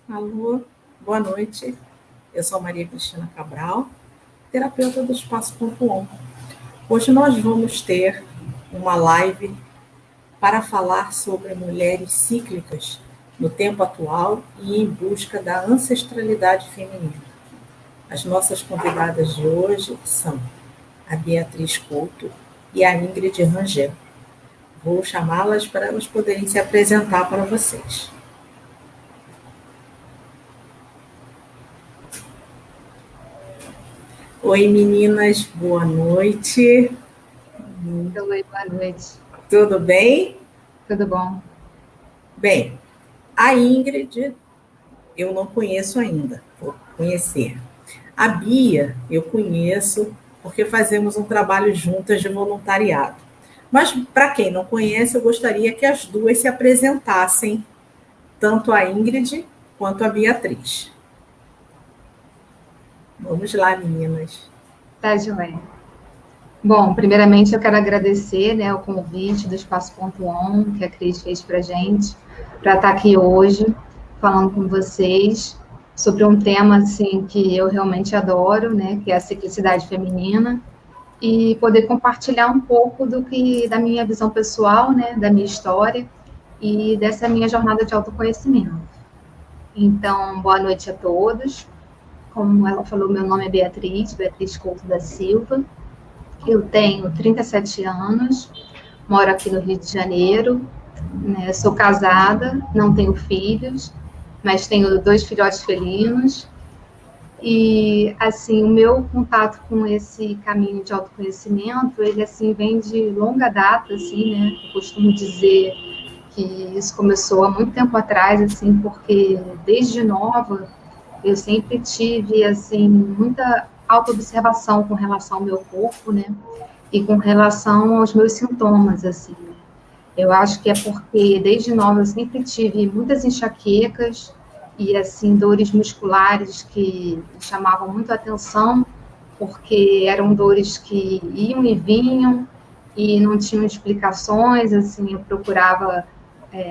Alô, boa noite. Eu sou Maria Cristina Cabral, terapeuta do Espaço Ponto On. Hoje nós vamos ter uma live para falar sobre mulheres cíclicas no tempo atual e em busca da ancestralidade feminina. As nossas convidadas de hoje são a Beatriz Couto e a Ingrid Rangel. Vou chamá-las para elas poderem se apresentar para vocês. Oi, meninas, boa noite. Oi, boa noite. Tudo bem? Tudo bom? Bem, a Ingrid eu não conheço ainda, vou conhecer. A Bia eu conheço porque fazemos um trabalho juntas de voluntariado. Mas para quem não conhece, eu gostaria que as duas se apresentassem, tanto a Ingrid quanto a Beatriz. Vamos lá, meninas. Tá, joia. Bom, primeiramente eu quero agradecer, né, o convite do Espaço Ponto On, que a Cris fez para a gente, para estar aqui hoje, falando com vocês sobre um tema, assim, que eu realmente adoro, né, que é a ciclicidade feminina, e poder compartilhar um pouco da minha visão pessoal, né, da minha história e dessa minha jornada de autoconhecimento. Então, boa noite a todos. Como ela falou, meu nome é Beatriz Couto da Silva. Eu tenho 37 anos, moro aqui no Rio de Janeiro, né, sou casada, não tenho filhos, mas tenho 2 filhotes felinos. E, assim, o meu contato com esse caminho de autoconhecimento, ele, assim, vem de longa data, assim, né? Eu costumo dizer que isso começou há muito tempo atrás, assim, porque desde nova eu sempre tive, assim, muita autoobservação com relação ao meu corpo, né? E com relação aos meus sintomas, assim. Eu acho que é porque, desde nova, eu sempre tive muitas enxaquecas e, assim, dores musculares que chamavam muito a atenção, porque eram dores que iam e vinham e não tinham explicações, assim, eu procurava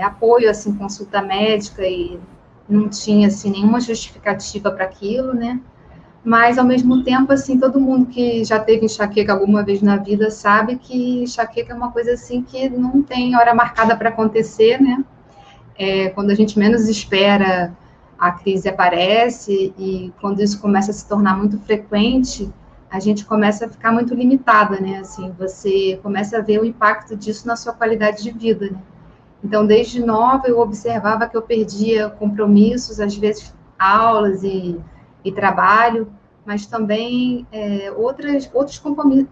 apoio, assim, consulta médica e não tinha, assim, nenhuma justificativa para aquilo, né? Mas, ao mesmo tempo, assim, todo mundo que já teve enxaqueca alguma vez na vida sabe que enxaqueca é uma coisa, assim, que não tem hora marcada para acontecer, né? Quando a gente menos espera, a crise aparece, e quando isso começa a se tornar muito frequente, a gente começa a ficar muito limitada, né? Assim, você começa a ver o impacto disso na sua qualidade de vida, né? Então, desde nova, eu observava que eu perdia compromissos, às vezes aulas e trabalho, mas também outros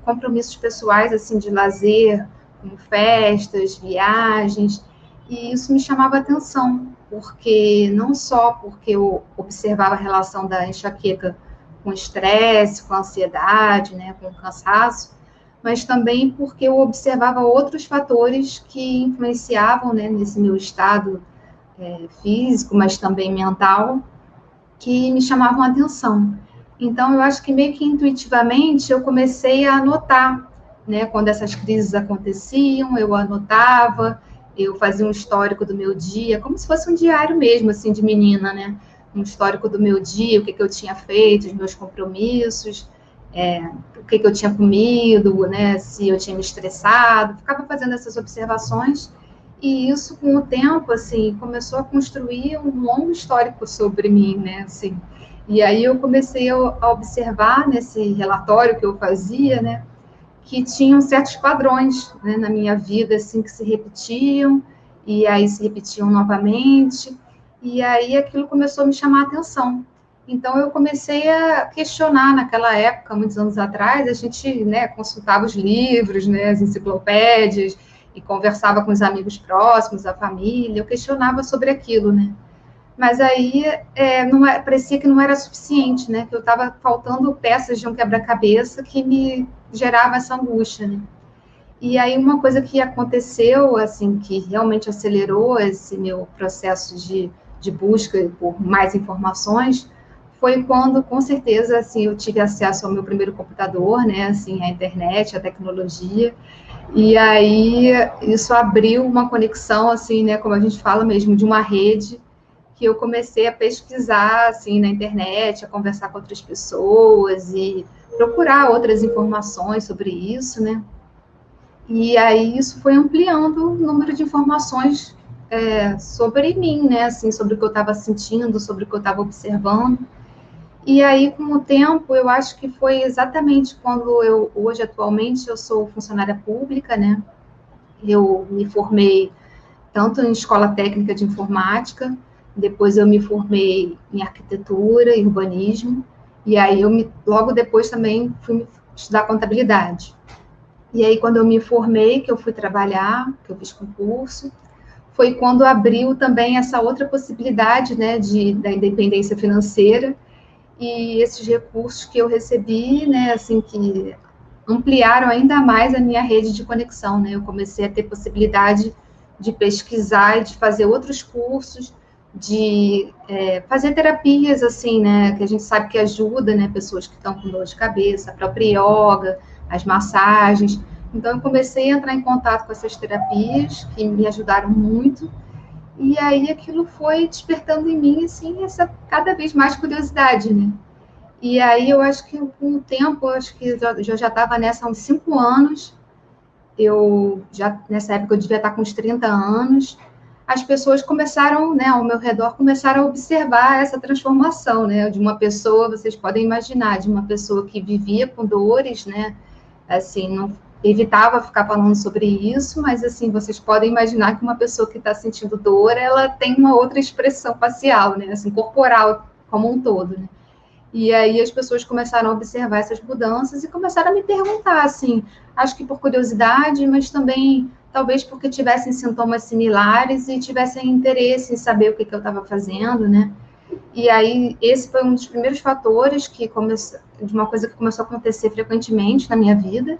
compromissos pessoais, assim, de lazer, como festas, viagens, e isso me chamava atenção, porque não só porque eu observava a relação da enxaqueca com estresse, com ansiedade, né, com cansaço, mas também porque eu observava outros fatores que influenciavam, né, nesse meu estado físico, mas também mental, que me chamavam a atenção. Então, eu acho que meio que intuitivamente eu comecei a anotar, né, quando essas crises aconteciam, eu anotava, eu fazia um histórico do meu dia, como se fosse um diário mesmo, assim, de menina, né? Um histórico do meu dia, o que eu tinha feito, os meus compromissos, o que eu tinha comido, né, se eu tinha me estressado, ficava fazendo essas observações, e isso, com o tempo, assim, começou a construir um longo histórico sobre mim, né, assim, e aí eu comecei a observar nesse relatório que eu fazia, né, que tinham certos padrões, né, na minha vida, assim, que se repetiam, e aí se repetiam novamente, e aí aquilo começou a me chamar a atenção. Então, eu comecei a questionar naquela época, muitos anos atrás, a gente, né, consultava os livros, né, as enciclopédias, e conversava com os amigos próximos, a família, eu questionava sobre aquilo, né? Mas aí não parecia que não era suficiente, né? Que eu estava faltando peças de um quebra-cabeça que me gerava essa angústia, né? E aí uma coisa que aconteceu, assim, que realmente acelerou esse meu processo de busca por mais informações, foi quando, com certeza, assim, eu tive acesso ao meu primeiro computador, né? Assim, a internet, a tecnologia, e aí isso abriu uma conexão, assim, né? Como a gente fala mesmo, de uma rede que eu comecei a pesquisar, assim, na internet, a conversar com outras pessoas e procurar outras informações sobre isso, né? E aí isso foi ampliando o número de informações sobre mim, né? Assim, sobre o que eu estava sentindo, sobre o que eu estava observando. E aí, com o tempo, eu acho que foi exatamente quando hoje, atualmente, eu sou funcionária pública, né? Eu me formei tanto em escola técnica de informática, depois eu me formei em arquitetura e urbanismo, e aí logo depois também fui estudar contabilidade. E aí, quando eu me formei, que eu fui trabalhar, que eu fiz concurso, foi quando abriu também essa outra possibilidade, né, da independência financeira, e esses recursos que eu recebi, né, assim, que ampliaram ainda mais a minha rede de conexão, né, eu comecei a ter possibilidade de pesquisar e de fazer outros cursos, de fazer terapias, assim, né, que a gente sabe que ajuda, né, pessoas que estão com dor de cabeça, a própria yoga, as massagens. Então, eu comecei a entrar em contato com essas terapias, que me ajudaram muito, e aí aquilo foi despertando em mim, assim, essa cada vez mais curiosidade, né? E aí eu acho que com o tempo, eu acho que eu já estava nessa há uns 5 anos, nessa época eu devia estar com uns 30 anos, as pessoas começaram, né, ao meu redor, começaram a observar essa transformação, né, de uma pessoa, vocês podem imaginar, de uma pessoa que vivia com dores, né, assim, não evitava ficar falando sobre isso, mas, assim, vocês podem imaginar que uma pessoa que está sentindo dor, ela tem uma outra expressão facial, né, assim, corporal como um todo, né. E aí as pessoas começaram a observar essas mudanças e começaram a me perguntar, assim, acho que por curiosidade, mas também talvez porque tivessem sintomas similares e tivessem interesse em saber o que eu estava fazendo, né? E aí esse foi um dos primeiros fatores de uma coisa que começou a acontecer frequentemente na minha vida.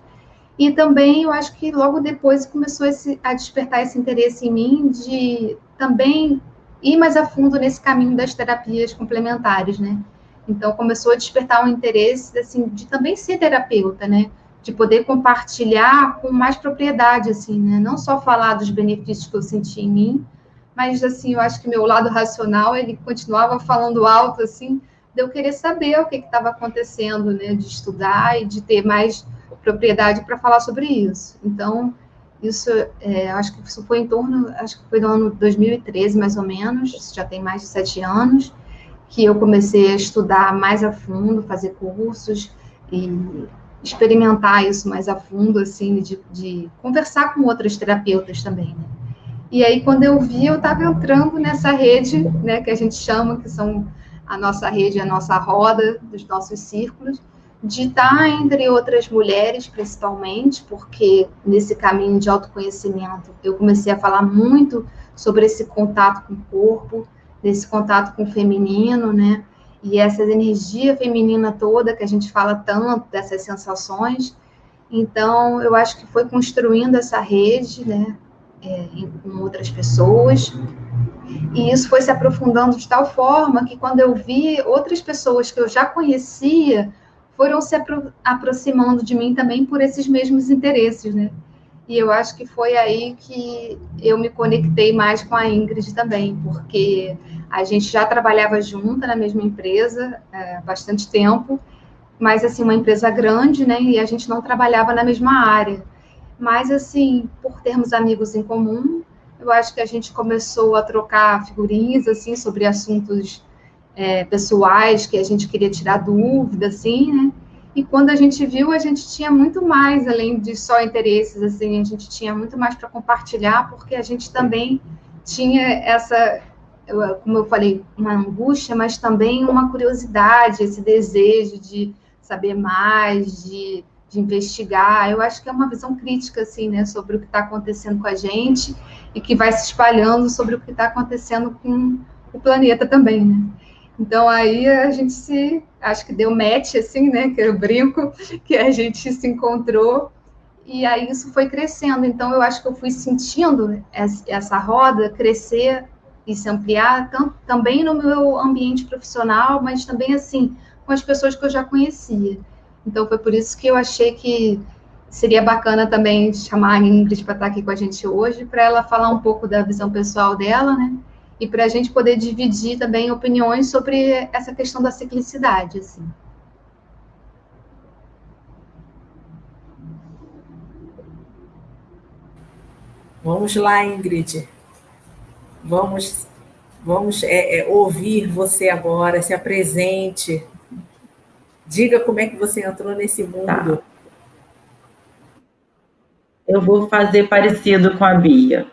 E também eu acho que logo depois começou a despertar esse interesse em mim de também ir mais a fundo nesse caminho das terapias complementares, né? Então começou a despertar um interesse assim de também ser terapeuta, né? De poder compartilhar com mais propriedade, assim, né? Não só falar dos benefícios que eu senti em mim, mas assim eu acho que meu lado racional ele continuava falando alto, assim, de eu querer saber o que estava acontecendo, né? De estudar e de ter mais propriedade para falar sobre isso. Então, isso, acho que isso foi acho que foi no ano 2013, mais ou menos, isso já tem mais de 7 anos, que eu comecei a estudar mais a fundo, fazer cursos e experimentar isso mais a fundo, assim, de conversar com outras terapeutas também, né? E aí, quando eu vi, eu estava entrando nessa rede, né, que a gente chama, que são a nossa rede, a nossa roda dos nossos círculos, de estar entre outras mulheres, principalmente, porque nesse caminho de autoconhecimento eu comecei a falar muito sobre esse contato com o corpo, desse contato com o feminino, né? E essa energia feminina toda que a gente fala tanto, dessas sensações. Então, eu acho que foi construindo essa rede, né? Com outras pessoas. E isso foi se aprofundando de tal forma que quando eu vi outras pessoas que eu já conhecia foram se aproximando de mim também por esses mesmos interesses, né? E eu acho que foi aí que eu me conectei mais com a Ingrid também, porque a gente já trabalhava junta na mesma empresa há bastante tempo, mas, assim, uma empresa grande, né? E a gente não trabalhava na mesma área. Mas, assim, por termos amigos em comum, eu acho que a gente começou a trocar figurinhas, assim, sobre assuntos pessoais que a gente queria tirar dúvida, assim, né? E quando a gente viu, a gente tinha muito mais, além de só interesses, assim, a gente tinha muito mais para compartilhar, porque a gente também tinha essa, como eu falei, uma angústia, mas também uma curiosidade, esse desejo de saber mais, de investigar. Eu acho que é uma visão crítica, assim, né, sobre o que está acontecendo com a gente e que vai se espalhando sobre o que está acontecendo com o planeta também, né? Então, aí a gente acho que deu match, assim, né, que eu brinco, que a gente se encontrou, e aí isso foi crescendo. Então, eu acho que eu fui sentindo essa roda crescer e se ampliar, também no meu ambiente profissional, mas também, assim, com as pessoas que eu já conhecia. Então, foi por isso que eu achei que seria bacana também chamar a Ingrid para estar aqui com a gente hoje, para ela falar um pouco da visão pessoal dela, né? e para a gente poder dividir também opiniões sobre essa questão da ciclicidade, assim. Vamos lá, Ingrid. Vamos ouvir você agora, se apresente. Diga como é que você entrou nesse mundo. Tá. Eu vou fazer parecido com a Bia.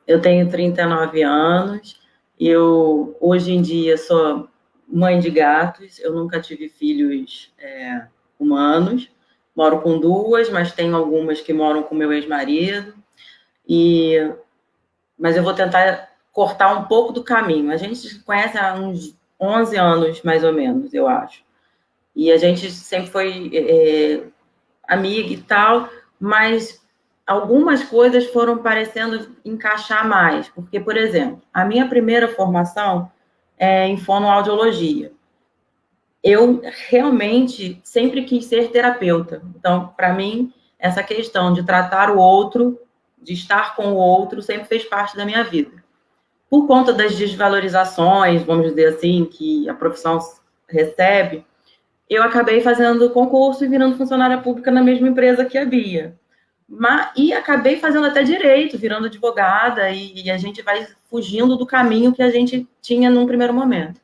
Eu tenho 39 anos, eu hoje em dia sou mãe de gatos, eu nunca tive filhos humanos, moro com duas, mas tenho algumas que moram com meu ex-marido, mas eu vou tentar cortar um pouco do caminho. A gente se conhece há uns 11 anos, mais ou menos, eu acho. E a gente sempre foi amiga e tal, mas algumas coisas foram parecendo encaixar mais. Porque, por exemplo, a minha primeira formação é em fonoaudiologia. Eu realmente sempre quis ser terapeuta. Então, para mim, essa questão de tratar o outro, de estar com o outro, sempre fez parte da minha vida. Por conta das desvalorizações, vamos dizer assim, que a profissão recebe, eu acabei fazendo concurso e virando funcionária pública na mesma empresa que a Bia. E acabei fazendo até direito, virando advogada, e a gente vai fugindo do caminho que a gente tinha num primeiro momento.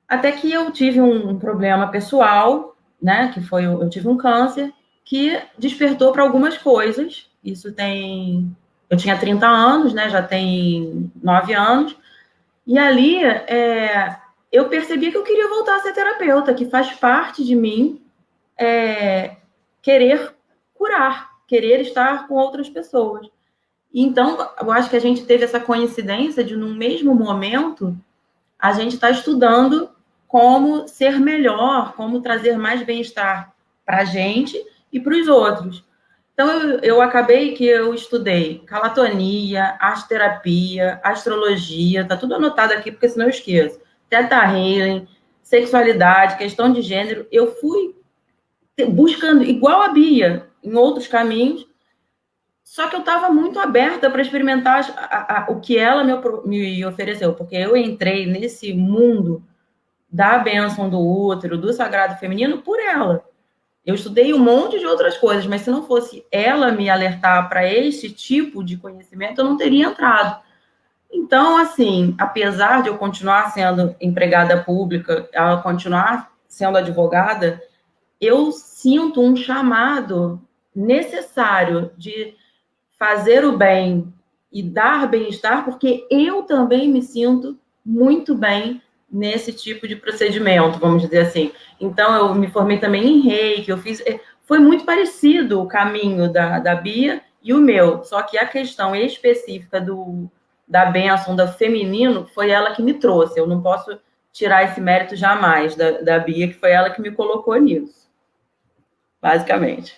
Até que eu tive um problema pessoal, né, eu tive um câncer, que despertou para algumas coisas. Eu tinha 30 anos, né, já tem 9 anos, e ali eu percebi que eu queria voltar a ser terapeuta, que faz parte de mim querer curar, querer estar com outras pessoas. Então, eu acho que a gente teve essa coincidência de, no mesmo momento, a gente está estudando como ser melhor, como trazer mais bem-estar para a gente e para os outros. Então, eu acabei que eu estudei calatonia, arteterapia, astrologia, tá tudo anotado aqui, porque senão eu esqueço. Theta Healing, sexualidade, questão de gênero. Eu fui buscando, igual a Bia, em outros caminhos, só que eu estava muito aberta para experimentar o que ela me ofereceu, porque eu entrei nesse mundo da bênção do útero, do sagrado feminino, por ela. Eu estudei um monte de outras coisas, mas se não fosse ela me alertar para esse tipo de conhecimento, eu não teria entrado. Então, assim, apesar de eu continuar sendo empregada pública, ela continuar sendo advogada, eu sinto um chamado necessário de fazer o bem e dar bem-estar, porque eu também me sinto muito bem nesse tipo de procedimento, vamos dizer assim. Então, eu me formei também em Reiki, foi muito parecido o caminho da Bia e o meu, só que a questão específica da bênção, do feminino, foi ela que me trouxe. Eu não posso tirar esse mérito jamais da Bia, que foi ela que me colocou nisso, basicamente.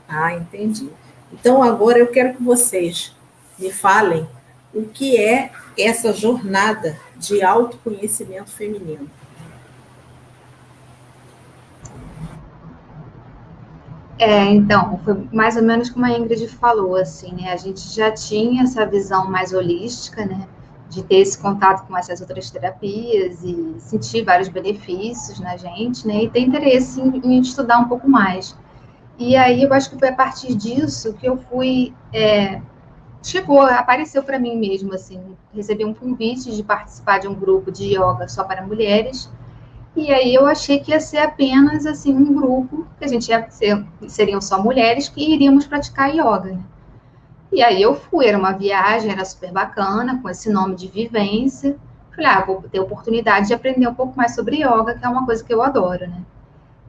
Ah, entendi. Então, agora eu quero que vocês me falem o que é essa jornada de autoconhecimento feminino. Então, foi mais ou menos como a Ingrid falou, assim, né? A gente já tinha essa visão mais holística, né? De ter esse contato com essas outras terapias e sentir vários benefícios na gente, né? E ter interesse em estudar um pouco mais. E aí, eu acho que foi a partir disso que eu fui... apareceu para mim mesmo, assim, recebi um convite de participar de um grupo de yoga só para mulheres. E aí eu achei que ia ser apenas, assim, um grupo, que a gente seriam só mulheres que iríamos praticar yoga, né? E aí eu fui, era uma viagem, era super bacana, com esse nome de vivência. Falei, vou ter oportunidade de aprender um pouco mais sobre yoga, que é uma coisa que eu adoro, né?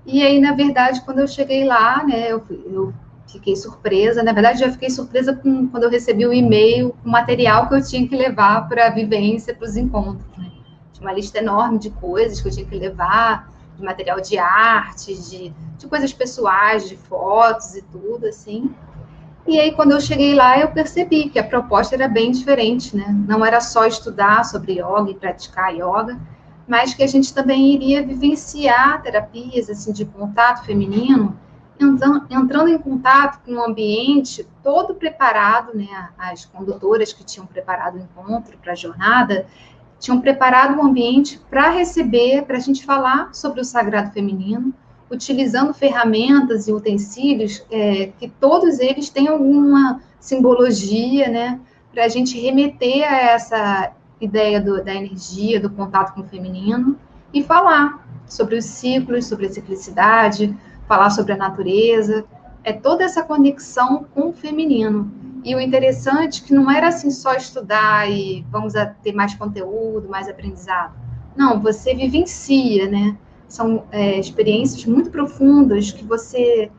E aí, na verdade, quando eu cheguei lá, né, eu fiquei surpresa. Na verdade, já fiquei surpresa quando eu recebi o e-mail, o material que eu tinha que levar para a vivência, para os encontros, né? Uma lista enorme de coisas que eu tinha que levar, de material de arte, de coisas pessoais, de fotos e tudo, assim. E aí, quando eu cheguei lá, eu percebi que a proposta era bem diferente, né? Não era só estudar sobre yoga e praticar yoga, mas que a gente também iria vivenciar terapias, assim, de contato feminino entrando em contato com um ambiente todo preparado, né? As condutoras que tinham preparado o encontro para a jornada, tinham preparado um ambiente para receber, para a gente falar sobre o sagrado feminino, utilizando ferramentas e utensílios que todos eles têm alguma simbologia, né? Para a gente remeter a essa ideia da energia, do contato com o feminino, e falar sobre os ciclos, sobre a ciclicidade, falar sobre a natureza, toda essa conexão com o feminino. E o interessante é que não era assim só estudar e vamos ter mais conteúdo, mais aprendizado. Não, você vivencia, né? São experiências muito profundas que você...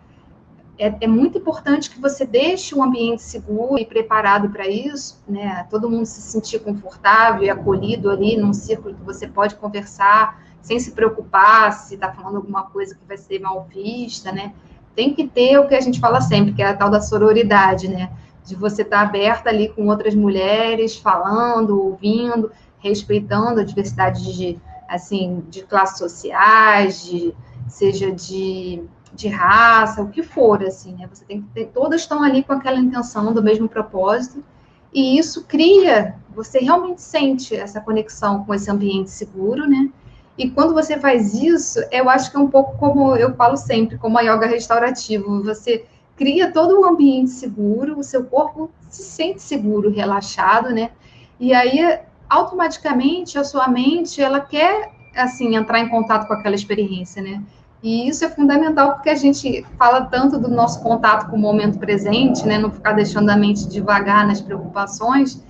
É muito importante que você deixe um ambiente seguro e preparado para isso, né? Todo mundo se sentir confortável e acolhido ali num círculo que você pode conversar sem se preocupar se está falando alguma coisa que vai ser mal vista, né? Tem que ter o que a gente fala sempre, que é a tal da sororidade, né? De você estar aberta ali com outras mulheres, falando, ouvindo, respeitando a diversidade de classes sociais, seja de raça, o que for, assim, né? Você tem que ter, todas estão ali com aquela intenção do mesmo propósito, e isso cria, você realmente sente essa conexão com esse ambiente seguro, né? E quando você faz isso, eu acho que é um pouco como eu falo sempre, como a yoga restaurativa, você cria todo um ambiente seguro, o seu corpo se sente seguro, relaxado, né? E aí, automaticamente, a sua mente, ela quer, assim, entrar em contato com aquela experiência, né? E isso é fundamental porque a gente fala tanto do nosso contato com o momento presente, né? Não ficar deixando a mente devagar nas preocupações.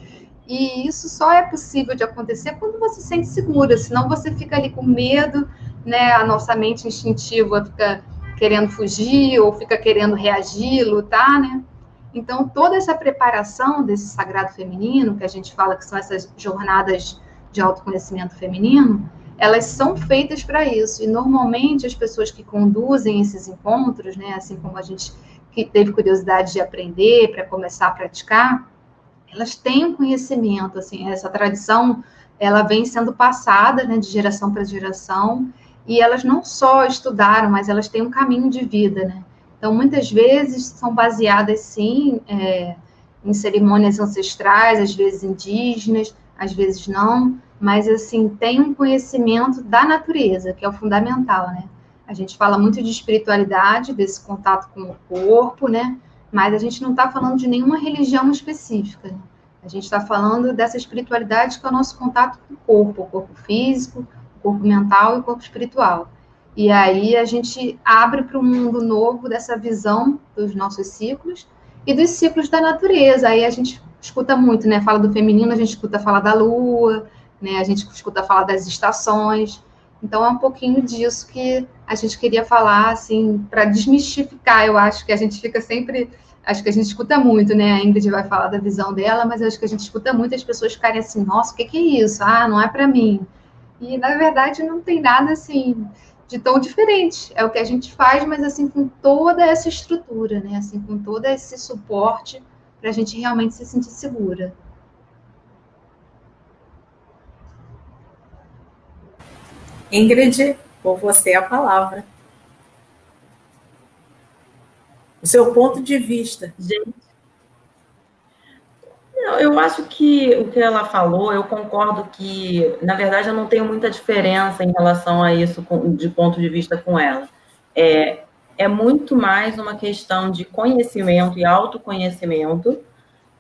E isso só é possível de acontecer quando você se sente segura, senão você fica ali com medo, né? A nossa mente instintiva fica querendo fugir ou fica querendo reagir, lutar, né? Então, toda essa preparação desse sagrado feminino, que a gente fala que são essas jornadas de autoconhecimento feminino, elas são feitas para isso. E, normalmente, as pessoas que conduzem esses encontros, né, assim como a gente que teve curiosidade de aprender para começar a praticar, elas têm um conhecimento, assim, essa tradição, ela vem sendo passada, né, de geração para geração, e elas não só estudaram, mas elas têm um caminho de vida, né? Então, muitas vezes são baseadas, sim, em cerimônias ancestrais, às vezes indígenas, às vezes não, mas, assim, tem um conhecimento da natureza, que é o fundamental, né? A gente fala muito de espiritualidade, desse contato com o corpo, né? Mas a gente não está falando de nenhuma religião específica, né? A gente está falando dessa espiritualidade que é o nosso contato com o corpo físico, o corpo mental e o corpo espiritual. E aí a gente abre para um mundo novo dessa visão dos nossos ciclos e dos ciclos da natureza. Aí a gente escuta muito, né? Fala do feminino, a gente escuta falar da lua, né? A gente escuta falar das estações. Então é um pouquinho disso que a gente queria falar, assim, para desmistificar. Eu acho que a gente fica sempre... Acho que a gente escuta muito, né? A Ingrid vai falar da visão dela, mas acho que a gente escuta muito as pessoas ficarem assim, nossa, o que é isso? Ah, não é para mim. E, na verdade, não tem nada, assim, de tão diferente. É o que a gente faz, mas, assim, com toda essa estrutura, né? Assim, com todo esse suporte para a gente realmente se sentir segura. Ingrid, por você a palavra. O seu ponto de vista. Gente, eu acho que o que ela falou, eu concordo que, na verdade, eu não tenho muita diferença em relação a isso de ponto de vista com ela. É muito mais uma questão de conhecimento e autoconhecimento,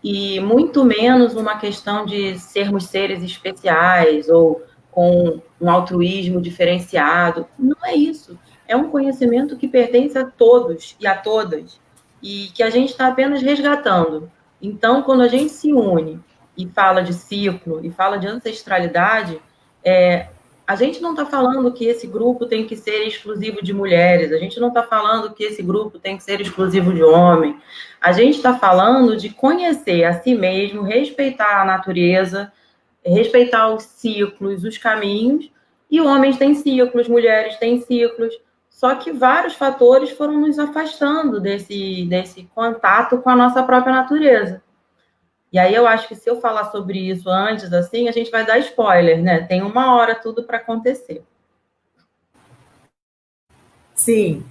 e muito menos uma questão de sermos seres especiais ou com um altruísmo diferenciado. Não é isso. É um conhecimento que pertence a todos e a todas, e que a gente está apenas resgatando. Então, quando a gente se une e fala de ciclo, e fala de ancestralidade, a gente não está falando que esse grupo tem que ser exclusivo de mulheres, a gente não está falando que esse grupo tem que ser exclusivo de homem, a gente está falando de conhecer a si mesmo, respeitar a natureza, respeitar os ciclos, os caminhos, e homens têm ciclos, mulheres têm ciclos, só que vários fatores foram nos afastando desse contato com a nossa própria natureza. E aí eu acho que se eu falar sobre isso antes, assim, a gente vai dar spoiler, né? Tem 1 hora tudo para acontecer. Sim.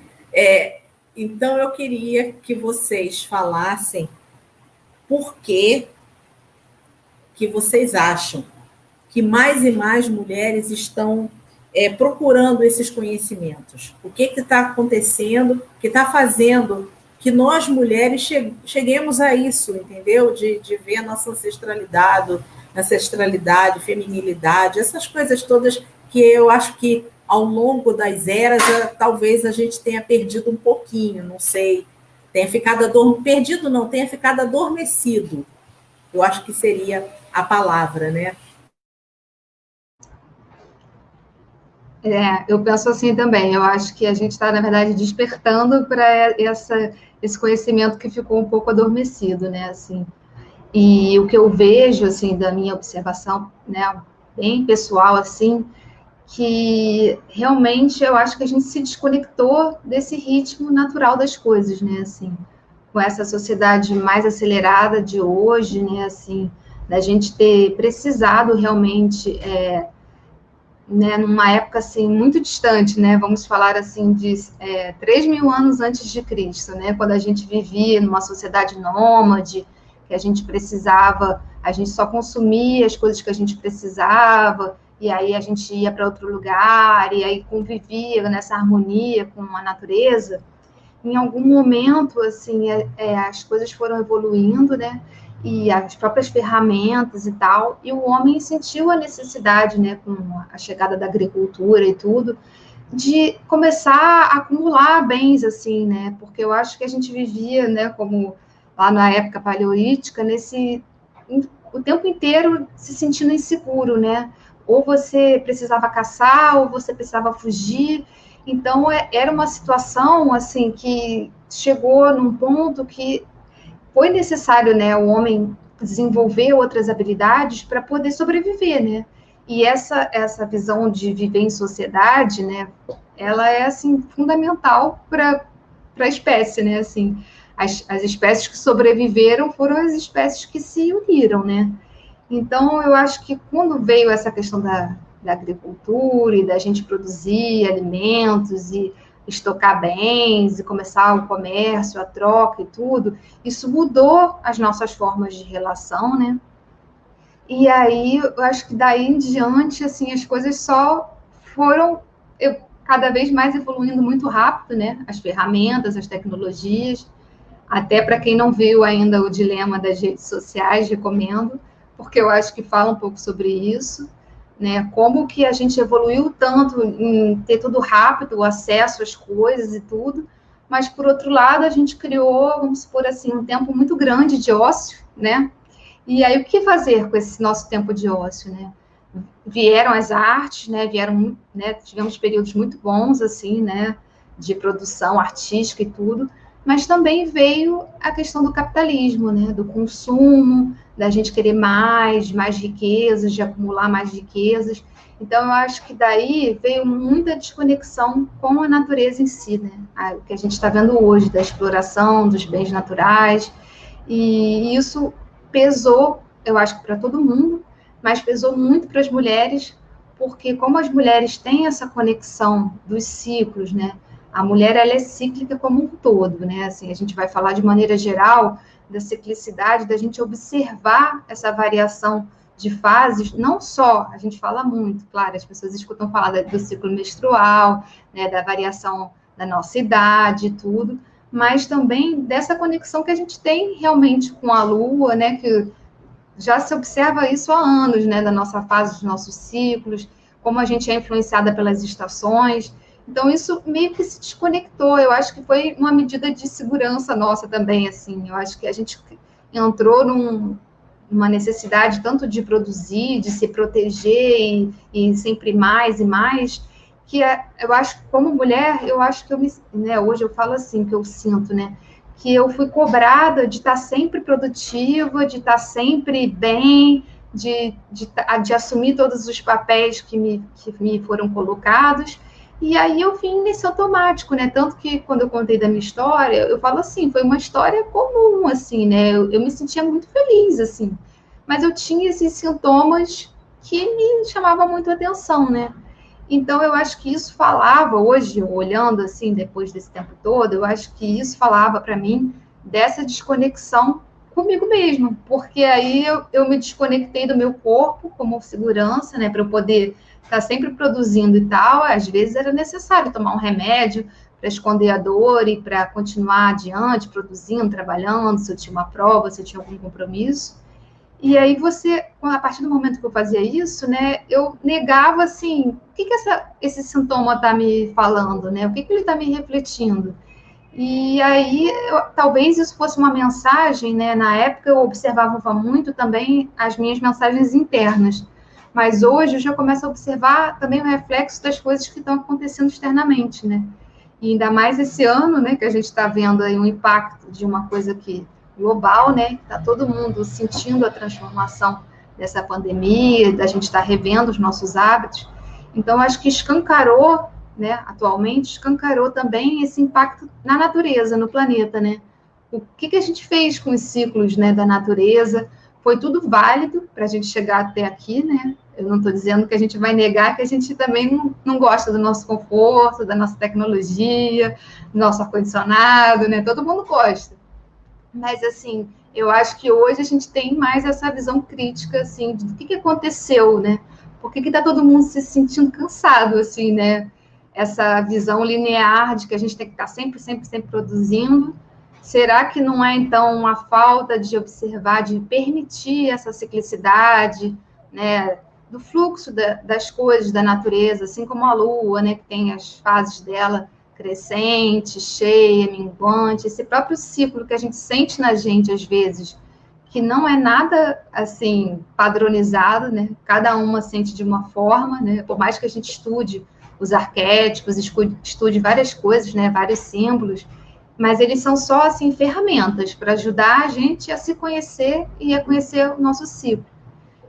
Então, eu queria que vocês falassem por que vocês acham que mais e mais mulheres estão procurando esses conhecimentos. O que está acontecendo, que está fazendo que nós, mulheres, cheguemos a isso, entendeu? De ver a nossa ancestralidade, feminilidade, essas coisas todas que eu acho que ao longo das eras, talvez a gente tenha perdido um pouquinho, não sei, tenha ficado perdido, não, tenha ficado adormecido. Eu acho que seria a palavra, né? Eu penso assim também. Eu acho que a gente está, na verdade, despertando para esse conhecimento que ficou um pouco adormecido, né? Assim, e o que eu vejo, assim, da minha observação, né, bem pessoal, assim, que realmente eu acho que a gente se desconectou desse ritmo natural das coisas, né? Assim, com essa sociedade mais acelerada de hoje, né? Assim, da gente ter precisado realmente né, numa época assim muito distante, né, vamos falar assim de 3.000 anos antes de Cristo, né, quando a gente vivia numa sociedade nômade, que a gente precisava, a gente só consumia as coisas que a gente precisava, e aí a gente ia para outro lugar, e aí convivia nessa harmonia com a natureza. Em algum momento, assim, as coisas foram evoluindo, né, e as próprias ferramentas e tal, e o homem sentiu a necessidade, né, com a chegada da agricultura e tudo, de começar a acumular bens, assim, né, porque eu acho que a gente vivia, né, como lá na época paleolítica, o tempo inteiro se sentindo inseguro, né, ou você precisava caçar, ou você precisava fugir, então era uma situação, assim, que chegou num ponto que foi necessário, né, o homem desenvolver outras habilidades para poder sobreviver, né? E essa visão de viver em sociedade, né, ela é assim fundamental para a espécie, né? Assim, as espécies que sobreviveram foram as espécies que se uniram, né? Então, eu acho que quando veio essa questão da agricultura e da gente produzir alimentos e estocar bens e começar o comércio, a troca e tudo, isso mudou as nossas formas de relação, né? E aí, eu acho que daí em diante, assim, as coisas só foram cada vez mais evoluindo muito rápido, né? As ferramentas, as tecnologias, até para quem não viu ainda o dilema das redes sociais, recomendo, porque eu acho que fala um pouco sobre isso, né? Como que a gente evoluiu tanto em ter tudo rápido, o acesso às coisas e tudo, mas por outro lado a gente criou, vamos supor assim, um tempo muito grande de ócio, né? E aí o que fazer com esse nosso tempo de ócio, né? Vieram as artes, né? Tivemos períodos muito bons assim, né? De produção artística e tudo, mas também veio a questão do capitalismo, né? Do consumo, da gente querer mais riquezas, de acumular mais riquezas. Então, eu acho que daí veio muita desconexão com a natureza em si, né? O que a gente está vendo hoje, da exploração dos bens naturais, e isso pesou, eu acho que para todo mundo, mas pesou muito para as mulheres, porque como as mulheres têm essa conexão dos ciclos, né? A mulher, ela é cíclica como um todo, né? Assim, a gente vai falar de maneira geral da ciclicidade, da gente observar essa variação de fases, não só, a gente fala muito, claro, as pessoas escutam falar do ciclo menstrual, né, da variação da nossa idade e tudo, mas também dessa conexão que a gente tem realmente com a Lua, né, que já se observa isso há anos, né, da nossa fase, dos nossos ciclos, como a gente é influenciada pelas estações. Então, isso meio que se desconectou. Eu acho que foi uma medida de segurança nossa também, assim. Eu acho que a gente entrou numa necessidade tanto de produzir, de se proteger e sempre mais e mais, que eu acho que como mulher, eu acho que hoje eu falo assim, que eu sinto, né, que eu fui cobrada de estar sempre produtiva, de estar sempre bem, de assumir todos os papéis que me foram colocados, e aí eu vim nesse automático, né? Tanto que quando eu contei da minha história, eu falo assim, foi uma história comum, assim, né? Eu me sentia muito feliz, assim, mas eu tinha esses sintomas que me chamavam muito a atenção, né? Então, eu acho que isso falava, hoje, olhando assim, depois desse tempo todo, eu acho que isso falava para mim dessa desconexão comigo mesmo, porque aí eu me desconectei do meu corpo como segurança, né, para eu poder estar sempre produzindo e tal. Às vezes era necessário tomar um remédio para esconder a dor e para continuar adiante, produzindo, trabalhando, se eu tinha uma prova, se eu tinha algum compromisso. E aí a partir do momento que eu fazia isso, né, eu negava assim, o que esse sintoma está me falando, né? O que ele está me refletindo? E aí, talvez isso fosse uma mensagem, né? Na época eu observava muito também as minhas mensagens internas, mas hoje eu já começo a observar também o reflexo das coisas que estão acontecendo externamente, né? E ainda mais esse ano, né, que a gente está vendo aí um impacto de uma coisa que global, né? Está todo mundo sentindo a transformação dessa pandemia, da gente estar revendo os nossos hábitos. Então, acho que escancarou, né, atualmente, escancarou também esse impacto na natureza, no planeta, né? O que a gente fez com os ciclos, né, da natureza? Foi tudo válido para a gente chegar até aqui, né? Eu não estou dizendo que a gente vai negar que a gente também não gosta do nosso conforto, da nossa tecnologia, do nosso ar-condicionado, né? Todo mundo gosta. Mas, assim, eu acho que hoje a gente tem mais essa visão crítica, assim, do que aconteceu, né? Por que está todo mundo se sentindo cansado, assim, né? Essa visão linear de que a gente tem que estar sempre, sempre, sempre produzindo. Será que não é, então, uma falta de observar, de permitir essa ciclicidade, né? Do fluxo das coisas da natureza, assim como a Lua, né? Que tem as fases dela, crescente, cheia, minguante, esse próprio ciclo que a gente sente na gente, às vezes, que não é nada, assim, padronizado, né? Cada uma sente de uma forma, né? Por mais que a gente estude os arquétipos, estude várias coisas, né? Vários símbolos, mas eles são só, assim, ferramentas para ajudar a gente a se conhecer e a conhecer o nosso ciclo.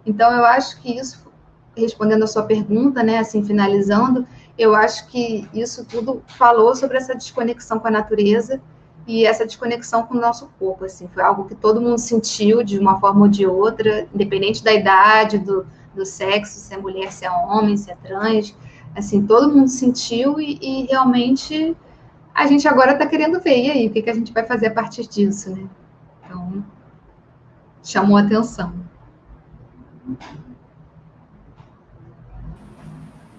Então, eu acho que isso, respondendo a sua pergunta, né, assim, finalizando, eu acho que isso tudo falou sobre essa desconexão com a natureza e essa desconexão com o nosso corpo, assim, foi algo que todo mundo sentiu de uma forma ou de outra, independente da idade, do sexo, se é mulher, se é homem, se é trans, assim, todo mundo sentiu e realmente a gente agora está querendo ver, e aí, o que a gente vai fazer a partir disso, né? Então, chamou a atenção.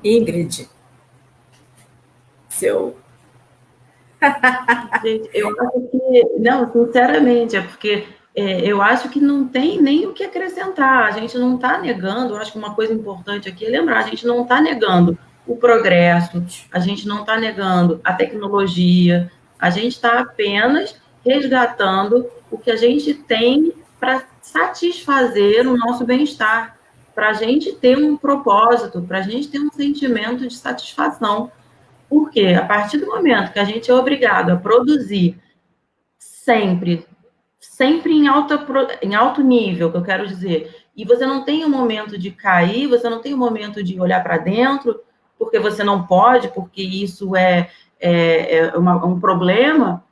Ingrid, seu... Gente, eu acho que, não, sinceramente, é porque eu acho que não tem nem o que acrescentar. A gente não está negando, eu acho que uma coisa importante aqui é lembrar, a gente não está negando o progresso, a gente não está negando a tecnologia, a gente está apenas resgatando o que a gente tem para satisfazer o nosso bem-estar, para a gente ter um propósito, para a gente ter um sentimento de satisfação. Porque a partir do momento que a gente é obrigado a produzir sempre em alto nível, que eu quero dizer, e você não tem um momento de cair, você não tem um momento de olhar para dentro, porque você não pode, porque isso é um problema,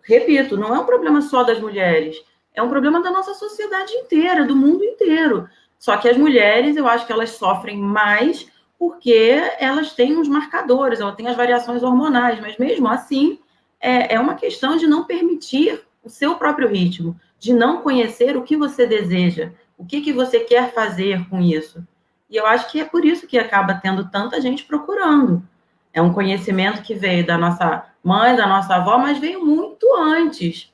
repito, não é um problema só das mulheres, é um problema da nossa sociedade inteira, do mundo inteiro. Só que as mulheres, eu acho que elas sofrem mais porque elas têm uns marcadores, elas têm as variações hormonais, mas mesmo assim é uma questão de não permitir o seu próprio ritmo, de não conhecer o que você deseja, o que você quer fazer com isso. E eu acho que é por isso que acaba tendo tanta gente procurando. É um conhecimento que veio da nossa mãe, da nossa avó, mas veio muito antes,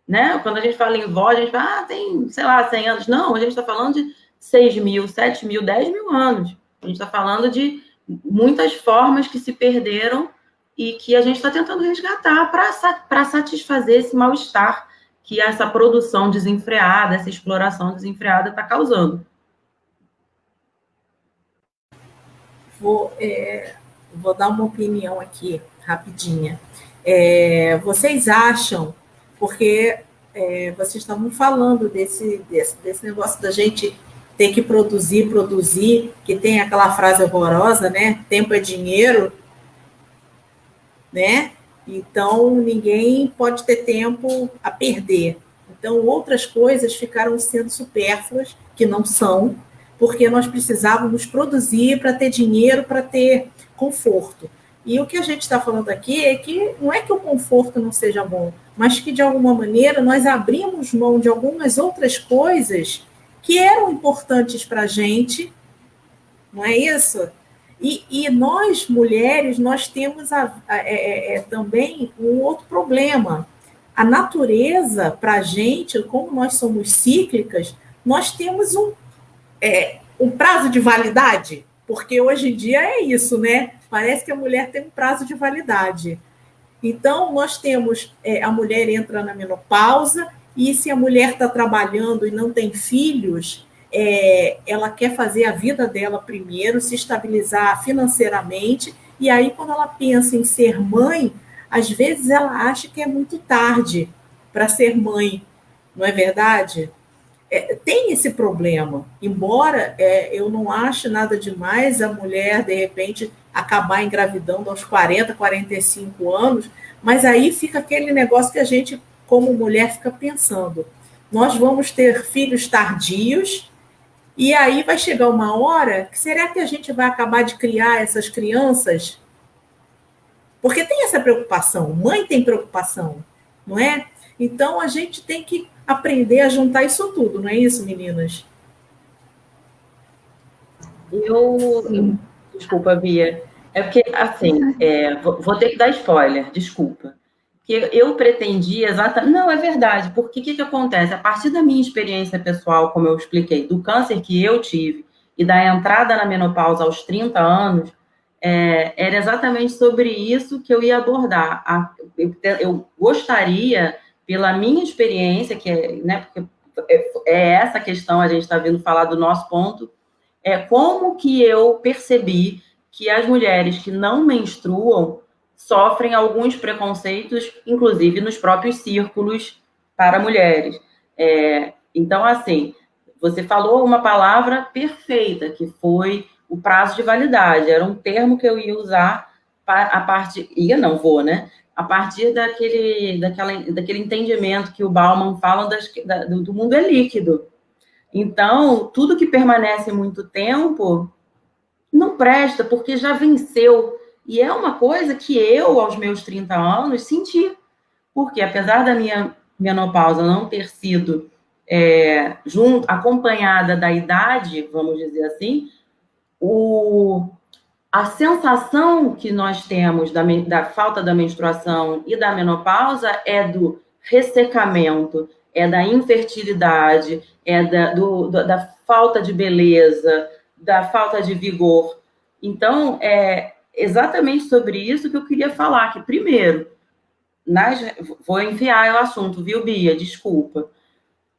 né? Quando a gente fala em vó, a gente fala, tem, sei lá, 100 anos. Não, a gente está falando de 6 mil, 7 mil, 10 mil anos. A gente está falando de muitas formas que se perderam e que a gente está tentando resgatar para satisfazer esse mal-estar que essa produção desenfreada, essa exploração desenfreada está causando. Vou dar uma opinião aqui, rapidinha. Vocês acham, porque vocês estavam falando desse negócio da gente ter que produzir, que tem aquela frase horrorosa, né? Tempo é dinheiro, né? Então, ninguém pode ter tempo a perder. Então, outras coisas ficaram sendo supérfluas, que não são. porque nós precisávamos produzir para ter dinheiro, para ter conforto. E o que a gente está falando aqui é que não é que o conforto não seja bom, mas que, de alguma maneira, nós abrimos mão de algumas outras coisas que eram importantes para a gente, não é isso? E nós, mulheres, nós temos também um outro problema. A natureza, para a gente, como nós somos cíclicas, nós temos um prazo de validade, porque hoje em dia é isso, né? Parece que a mulher tem um prazo de validade. Então, nós temos, a mulher entra na menopausa, e se a mulher está trabalhando e não tem filhos, ela quer fazer a vida dela primeiro, se estabilizar financeiramente, e aí quando ela pensa em ser mãe, às vezes ela acha que é muito tarde para ser mãe, não é verdade? Tem esse problema, embora eu não ache nada demais a mulher, de repente, acabar engravidando aos 40, 45 anos, mas aí fica aquele negócio que a gente, como mulher, fica pensando. Nós vamos ter filhos tardios, e aí vai chegar uma hora que será que a gente vai acabar de criar essas crianças? Porque tem essa preocupação, mãe tem preocupação, não é? Então a gente tem que aprender a juntar isso tudo, não é isso, meninas? Desculpa, Bia. É porque, assim, vou ter que dar spoiler, desculpa. Porque eu pretendia exatamente... Não, é verdade, porque o que acontece? A partir da minha experiência pessoal, como eu expliquei, do câncer que eu tive e da entrada na menopausa aos 30 anos, era exatamente sobre isso que eu ia abordar. Eu gostaria, pela minha experiência, né, porque essa questão, a gente está vindo falar do nosso ponto, como que eu percebi que as mulheres que não menstruam sofrem alguns preconceitos, inclusive nos próprios círculos para mulheres. Então, assim, você falou uma palavra perfeita, que foi o prazo de validade. Era um termo que eu ia usar a partir... A partir daquele entendimento que o Bauman fala do mundo é líquido. Então, tudo que permanece muito tempo não presta, porque já venceu. E é uma coisa que eu, aos meus 30 anos, senti. Porque, apesar da minha menopausa não ter sido acompanhada da idade, vamos dizer assim, a sensação que nós temos da falta da menstruação e da menopausa é do ressecamento, é da infertilidade, da falta de beleza, da falta de vigor. Então, é exatamente sobre isso que eu queria falar, que primeiro, vou enfiar o assunto, viu, Bia? Desculpa.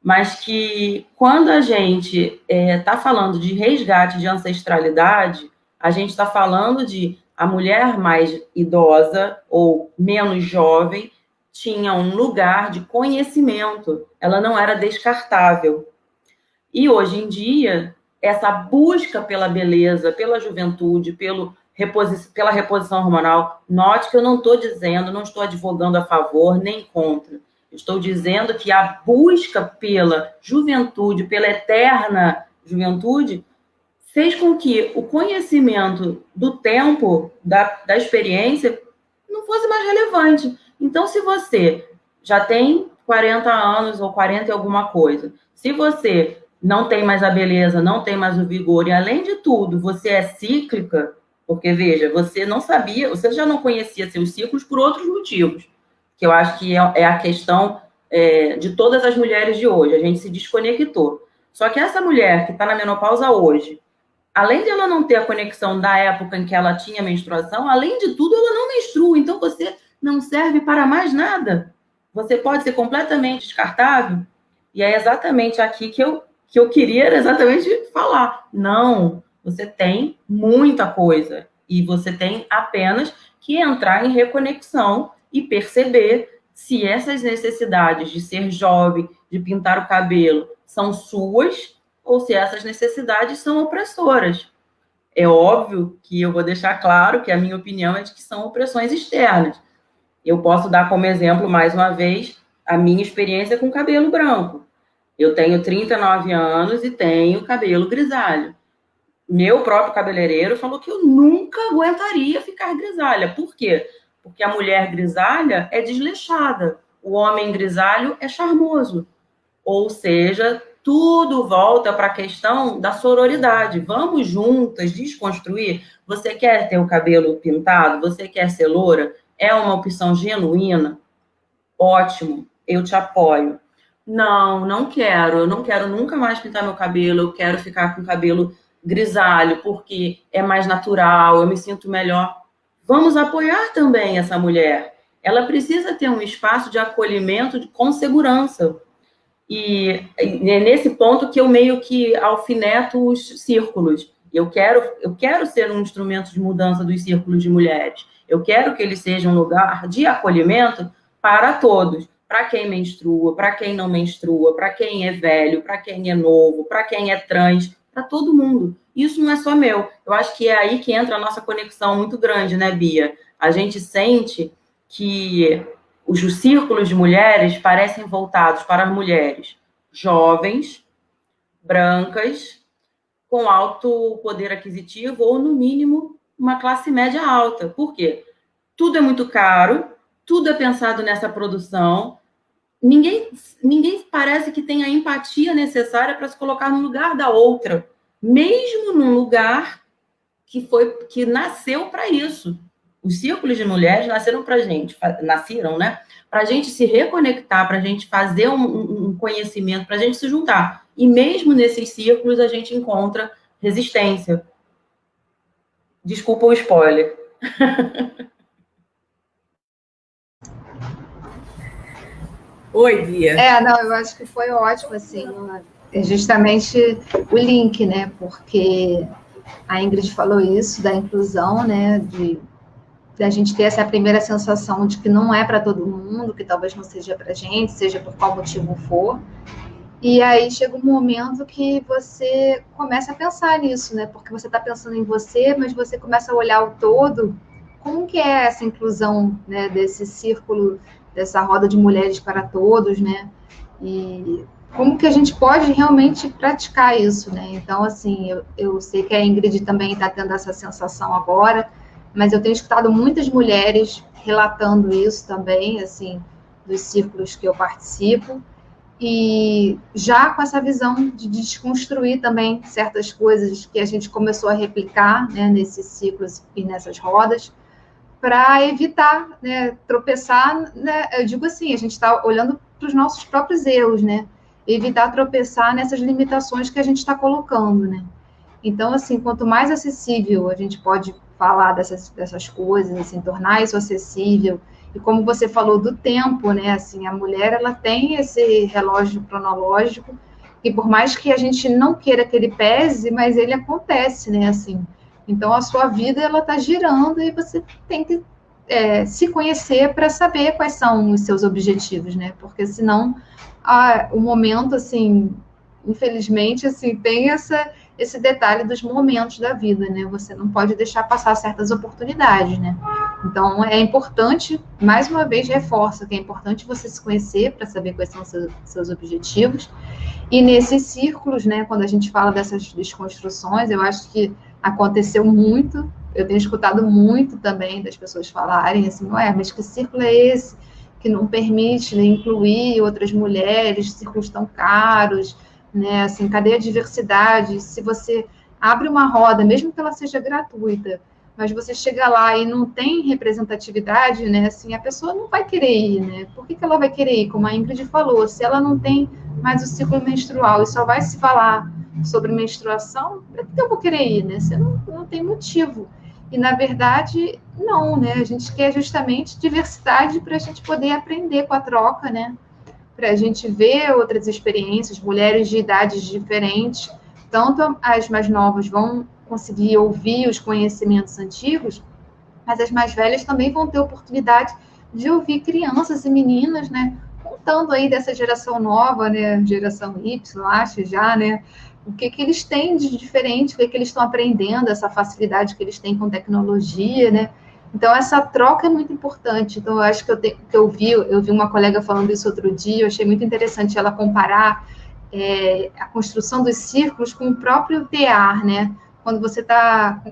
Mas que quando a gente está falando de resgate de ancestralidade, a gente está falando de a mulher mais idosa ou menos jovem tinha um lugar de conhecimento, ela não era descartável. E hoje em dia, essa busca pela beleza, pela juventude, pela reposição hormonal, note que eu não estou dizendo, não estou advogando a favor nem contra. Estou dizendo que a busca pela juventude, pela eterna juventude, fez com que o conhecimento do tempo, da experiência, não fosse mais relevante. Então, se você já tem 40 anos ou 40 e alguma coisa, se você não tem mais a beleza, não tem mais o vigor, e além de tudo, você é cíclica, porque, veja, você não sabia, você já não conhecia seus ciclos por outros motivos, que eu acho que é a questão de todas as mulheres de hoje, a gente se desconectou. Só que essa mulher que está na menopausa hoje, além de ela não ter a conexão da época em que ela tinha menstruação, além de tudo, ela não menstrua, então você não serve para mais nada. Você pode ser completamente descartável, e é exatamente aqui que eu queria exatamente falar. Não, você tem muita coisa, e você tem apenas que entrar em reconexão e perceber se essas necessidades de ser jovem, de pintar o cabelo, são suas, ou se essas necessidades são opressoras. É óbvio que eu vou deixar claro que a minha opinião é de que são opressões externas. Eu posso dar como exemplo, mais uma vez, a minha experiência com cabelo branco. Eu tenho 39 anos e tenho cabelo grisalho. meu próprio cabeleireiro falou que eu nunca aguentaria ficar grisalha. Por quê? Porque a mulher grisalha é desleixada, o homem grisalho é charmoso. Ou seja, tudo volta para a questão da sororidade. Vamos juntas desconstruir. Você quer ter o cabelo pintado? Você quer ser loura? É uma opção genuína? Ótimo, eu te apoio. Não, não quero. Eu não quero nunca mais pintar meu cabelo. Eu quero ficar com o cabelo grisalho, porque é mais natural, eu me sinto melhor. Vamos apoiar também essa mulher. Ela precisa ter um espaço de acolhimento com segurança. E é nesse ponto que eu meio que alfineto os círculos. Eu quero ser um instrumento de mudança dos círculos de mulheres. Eu quero que ele seja um lugar de acolhimento para todos. Para quem menstrua, para quem não menstrua, para quem é velho, para quem é novo, para quem é trans, para todo mundo. Isso não é só meu. Eu acho que é aí que entra a nossa conexão muito grande, né, Bia? A gente sente que os círculos de mulheres parecem voltados para as mulheres jovens, brancas, com alto poder aquisitivo ou, no mínimo, uma classe média alta. Por quê? Tudo é muito caro, tudo é pensado nessa produção, ninguém parece que tem a empatia necessária para se colocar no lugar da outra, mesmo num lugar que nasceu para isso. Os círculos de mulheres nasceram para a gente, né? Para a gente se reconectar, para a gente fazer um conhecimento, para a gente se juntar. E mesmo nesses círculos a gente encontra resistência. Desculpa o spoiler. Oi, Bia. Não, eu acho que foi ótimo, assim, é justamente o link, né? Porque a Ingrid falou isso da inclusão, né? De a gente ter essa primeira sensação de que não é para todo mundo, que talvez não seja para a gente, seja por qual motivo for. E aí chega um momento que você começa a pensar nisso, né? Porque você está pensando em você, mas você começa a olhar o todo. Como que é essa inclusão, né, desse círculo, dessa roda de mulheres para todos, né? E como que a gente pode realmente praticar isso, né? Então, assim, eu sei que a Ingrid também está tendo essa sensação agora, mas eu tenho escutado muitas mulheres relatando isso também, assim, dos círculos que eu participo, e já com essa visão de desconstruir também certas coisas que a gente começou a replicar, né, nesses ciclos e nessas rodas, para evitar, né, tropeçar, né, eu digo assim, a gente está olhando para os nossos próprios erros, né, evitar tropeçar nessas limitações que a gente está colocando, né. Então, assim, quanto mais acessível a gente pode falar dessas coisas, assim, tornar isso acessível, e como você falou do tempo, né, assim, a mulher, ela tem esse relógio cronológico, e por mais que a gente não queira que ele pese, mas ele acontece, né, assim, então a sua vida, ela está girando, e você tem que se conhecer para saber quais são os seus objetivos, né, porque senão, o momento, assim, infelizmente, assim, tem esse detalhe dos momentos da vida, né? Você não pode deixar passar certas oportunidades, né? Então, é importante, mais uma vez, reforço que é importante você se conhecer para saber quais são os seus objetivos. E nesses círculos, né, quando a gente fala dessas desconstruções, eu acho que aconteceu muito, eu tenho escutado muito também das pessoas falarem assim, mas que círculo é esse que não permite, né, incluir outras mulheres, círculos tão caros, né, assim, cadê a diversidade? Se você abre uma roda, mesmo que ela seja gratuita, mas você chega lá e não tem representatividade, né, assim, a pessoa não vai querer ir, né? Por que ela vai querer ir? Como a Ingrid falou, se ela não tem mais o ciclo menstrual e só vai se falar sobre menstruação, para que eu vou querer ir, né? Você não tem motivo. E, na verdade, não, né? A gente quer justamente diversidade para a gente poder aprender com a troca, né? Para a gente ver outras experiências, mulheres de idades diferentes, tanto as mais novas vão conseguir ouvir os conhecimentos antigos, mas as mais velhas também vão ter oportunidade de ouvir crianças e meninas, né, contando aí dessa geração nova, né, geração Y, acho já, né, o que eles têm de diferente, o que eles estão aprendendo, essa facilidade que eles têm com tecnologia, né. Então, essa troca é muito importante. Então, eu acho que eu vi uma colega falando isso outro dia, eu achei muito interessante ela comparar a construção dos círculos com o próprio tear, né? quando você está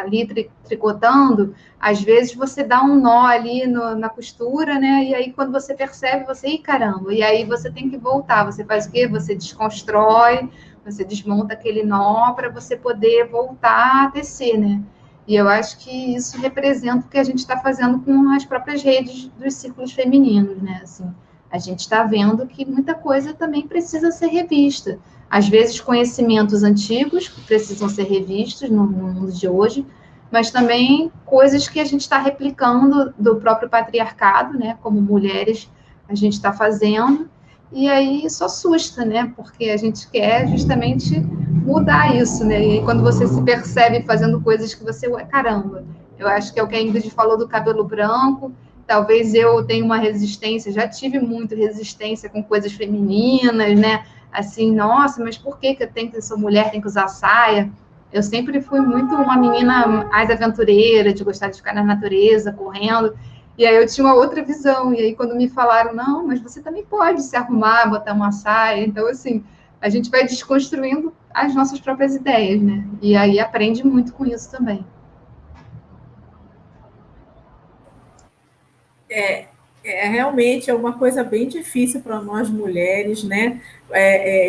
ali tricotando, às vezes você dá um nó ali na costura, né? E aí, quando você percebe, ih, caramba! E aí você tem que voltar. Você faz o quê? Você desconstrói, você desmonta aquele nó para você poder voltar a tecer, né? E eu acho que isso representa o que a gente está fazendo com as próprias redes dos círculos femininos, né? Assim, a gente está vendo que muita coisa também precisa ser revista. Às vezes, conhecimentos antigos precisam ser revistos no mundo de hoje, mas também coisas que a gente está replicando do próprio patriarcado, né? Como mulheres, a gente está fazendo, e aí isso assusta, né? Porque a gente quer justamente mudar isso, né? E aí, quando você se percebe fazendo coisas que você... Caramba, eu acho que é o que a Ingrid falou do cabelo branco. Talvez eu tenha uma resistência, já tive muito resistência com coisas femininas, né? Assim, nossa, mas por que eu tenho que ser mulher, tenho que usar saia? Eu sempre fui muito uma menina mais aventureira, de gostar de ficar na natureza, correndo. E aí eu tinha uma outra visão. E aí, quando me falaram, não, mas você também pode se arrumar, botar uma saia. Então, assim, a gente vai desconstruindo as nossas próprias ideias, né? E aí aprende muito com isso também. Realmente é uma coisa bem difícil para nós mulheres, né?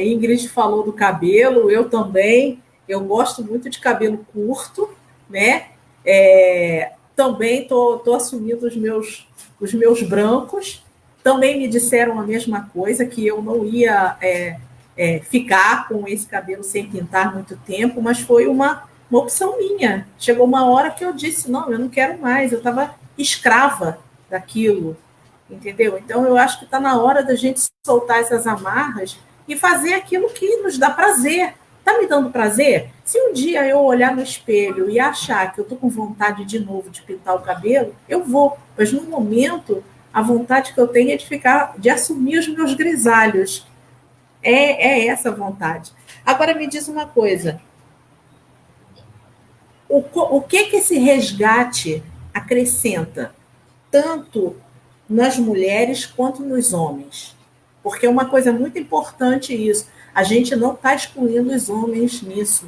Ingrid falou do cabelo, eu também. Eu gosto muito de cabelo curto, né? Também estou assumindo os meus brancos. Também me disseram a mesma coisa, que eu não ia ficar com esse cabelo sem pintar muito tempo, mas foi uma opção minha. Chegou uma hora que eu disse, não, eu não quero mais, eu estava escrava daquilo, entendeu? Então, eu acho que está na hora da gente soltar essas amarras e fazer aquilo que nos dá prazer. Está me dando prazer? Se um dia eu olhar no espelho e achar que eu estou com vontade de novo de pintar o cabelo, eu vou. Mas, no momento, a vontade que eu tenho é de assumir os meus grisalhos. É essa a vontade. Agora, me diz uma coisa. O que esse resgate acrescenta? Tanto nas mulheres quanto nos homens. Porque é uma coisa muito importante isso. A gente não está excluindo os homens nisso.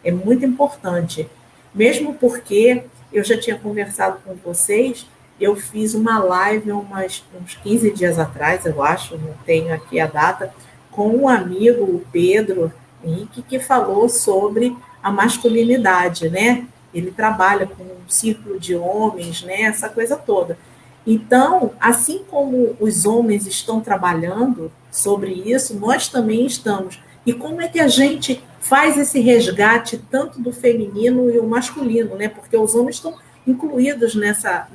É muito importante. Mesmo porque eu já tinha conversado com vocês, eu fiz uma live uns 15 dias atrás, eu acho, não tenho aqui a data, com um amigo, o Pedro Henrique, que falou sobre a masculinidade, né? Ele trabalha com um círculo de homens, né? Essa coisa toda. Então, assim como os homens estão trabalhando sobre isso, nós também estamos. E como é que a gente faz esse resgate tanto do feminino e o masculino, né? Porque os homens estão incluídos nessa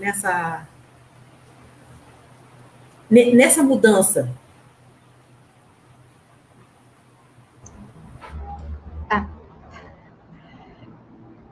mudança.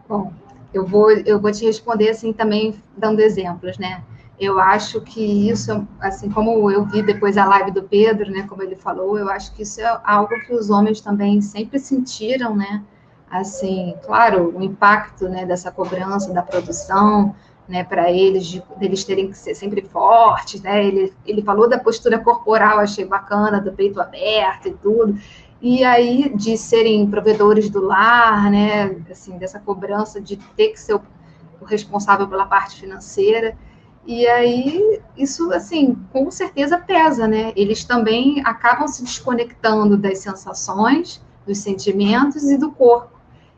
Bom, eu vou te responder assim também dando exemplos, né? Eu acho que isso, assim como eu vi depois a live do Pedro, né, como ele falou, eu acho que isso é algo que os homens também sempre sentiram, né? Assim, claro, o impacto, né, dessa cobrança da produção, né, para deles terem que ser sempre fortes, né? Ele falou da postura corporal, achei bacana, do peito aberto e tudo. E aí, de serem provedores do lar, né, assim, dessa cobrança de ter que ser o responsável pela parte financeira. E aí, isso, assim, com certeza pesa, né? Eles também acabam se desconectando das sensações, dos sentimentos e do corpo.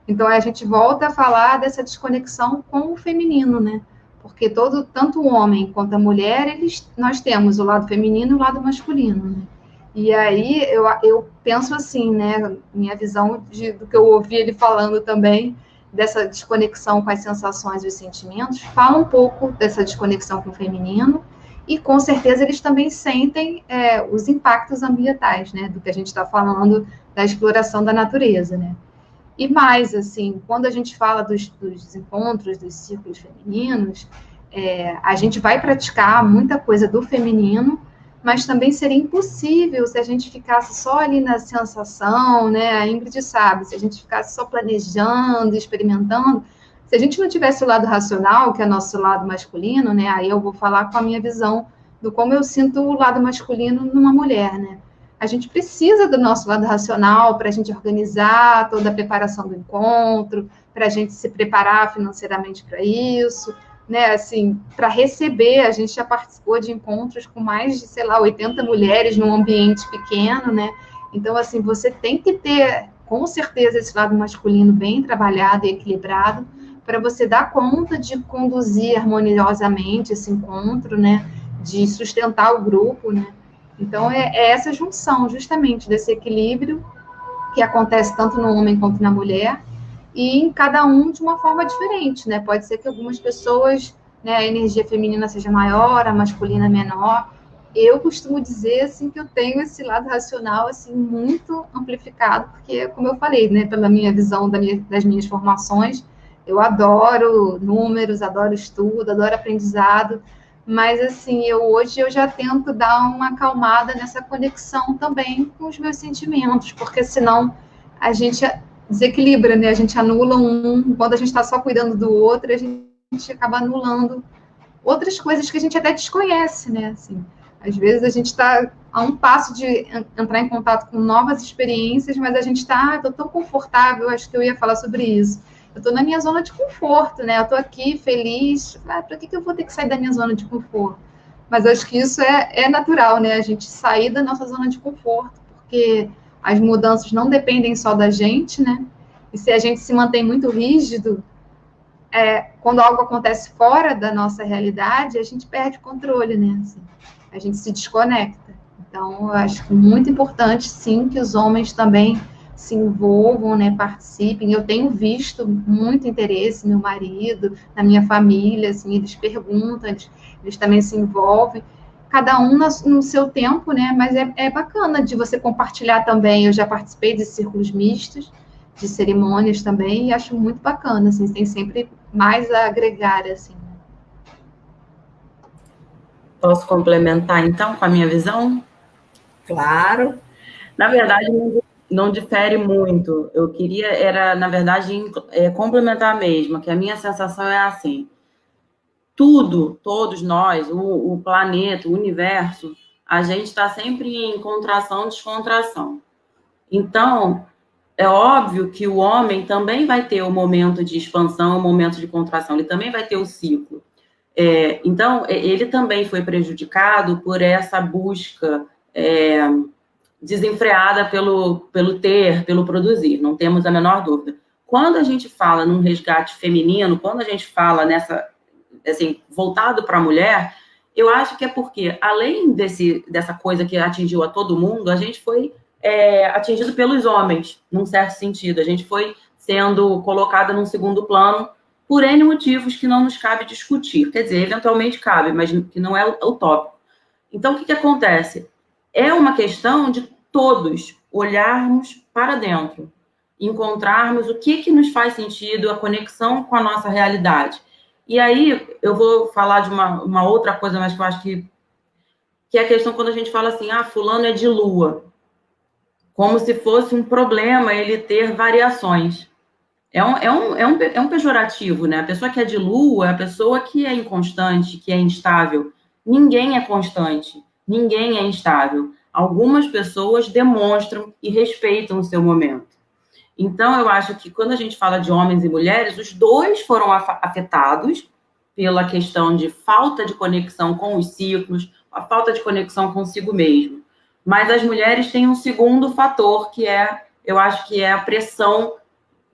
Então, a gente volta a falar dessa desconexão com o feminino, né? Porque tanto o homem quanto a mulher, nós temos o lado feminino e o lado masculino, né? E aí, eu penso assim, né? Minha visão do que eu ouvi ele falando também, dessa desconexão com as sensações e os sentimentos, fala um pouco dessa desconexão com o feminino, e com certeza eles também sentem os impactos ambientais, né? Do que a gente está falando da exploração da natureza, né? E mais, assim, quando a gente fala dos encontros, dos círculos femininos, a gente vai praticar muita coisa do feminino, mas também seria impossível se a gente ficasse só ali na sensação, né? A Ingrid sabe, se a gente ficasse só planejando, experimentando, se a gente não tivesse o lado racional, que é o nosso lado masculino, né? Aí eu vou falar com a minha visão do como eu sinto o lado masculino numa mulher, né? A gente precisa do nosso lado racional para a gente organizar toda a preparação do encontro, para a gente se preparar financeiramente para isso, né? Assim, para receber, a gente já participou de encontros com mais de, sei lá, 80 mulheres num ambiente pequeno, né? Então, assim, você tem que ter, com certeza, esse lado masculino bem trabalhado e equilibrado, para você dar conta de conduzir harmoniosamente esse encontro, né? De sustentar o grupo, né? Então, é essa junção, justamente, desse equilíbrio que acontece tanto no homem quanto na mulher, e em cada um de uma forma diferente, né? Pode ser que algumas pessoas, né, a energia feminina seja maior, a masculina menor. Eu costumo dizer, assim, que eu tenho esse lado racional, assim, muito amplificado, porque, como eu falei, né, pela minha visão das minhas formações, eu adoro números, adoro estudo, adoro aprendizado, mas, assim, hoje eu já tento dar uma acalmada nessa conexão também com os meus sentimentos, porque senão a gente desequilibra, né? A gente anula quando a gente está só cuidando do outro, a gente acaba anulando outras coisas que a gente até desconhece, né? Assim, às vezes a gente está a um passo de entrar em contato com novas experiências, mas a gente está, estou tão confortável, acho que eu ia falar sobre isso. Eu estou na minha zona de conforto, né? Eu estou aqui feliz. Para que eu vou ter que sair da minha zona de conforto? Mas acho que isso é natural, né? A gente sair da nossa zona de conforto, porque as mudanças não dependem só da gente, né? E se a gente se mantém muito rígido, quando algo acontece fora da nossa realidade, a gente perde o controle, né? Assim, a gente se desconecta. Então, eu acho muito importante, sim, que os homens também se envolvam, né? Participem. Eu tenho visto muito interesse, meu marido, na minha família, assim, eles perguntam, eles também se envolvem. Cada um no seu tempo, né? Mas é bacana de você compartilhar também. Eu já participei de círculos mistos, de cerimônias também, e acho muito bacana, assim, tem sempre mais a agregar, assim. Posso complementar, então, com a minha visão? Claro. Na verdade, não difere muito. Eu queria, na verdade, complementar mesmo, que a minha sensação é assim, todos nós, o planeta, o universo, a gente está sempre em contração, descontração. Então, é óbvio que o homem também vai ter o momento de expansão, o momento de contração, ele também vai ter o ciclo. Então, ele também foi prejudicado por essa busca desenfreada pelo ter, pelo produzir, não temos a menor dúvida. Quando a gente fala num resgate feminino, quando a gente fala nessa, assim, voltado para a mulher, eu acho que é porque, além dessa coisa que atingiu a todo mundo, a gente foi atingido pelos homens, num certo sentido. A gente foi sendo colocada num segundo plano por N motivos que não nos cabe discutir. Quer dizer, eventualmente cabe, mas que não é o tópico. Então, o que acontece? É uma questão de todos olharmos para dentro, encontrarmos o que nos faz sentido, a conexão com a nossa realidade. E aí, eu vou falar de uma outra coisa, mas que eu acho que é a questão quando a gente fala assim, fulano é de lua. Como se fosse um problema ele ter variações. É um pejorativo, né? A pessoa que é de lua é a pessoa que é inconstante, que é instável. Ninguém é constante, ninguém é instável. Algumas pessoas demonstram e respeitam o seu momento. Então, eu acho que quando a gente fala de homens e mulheres, os dois foram afetados pela questão de falta de conexão com os ciclos, a falta de conexão consigo mesmo. Mas as mulheres têm um segundo fator, que eu acho que é a pressão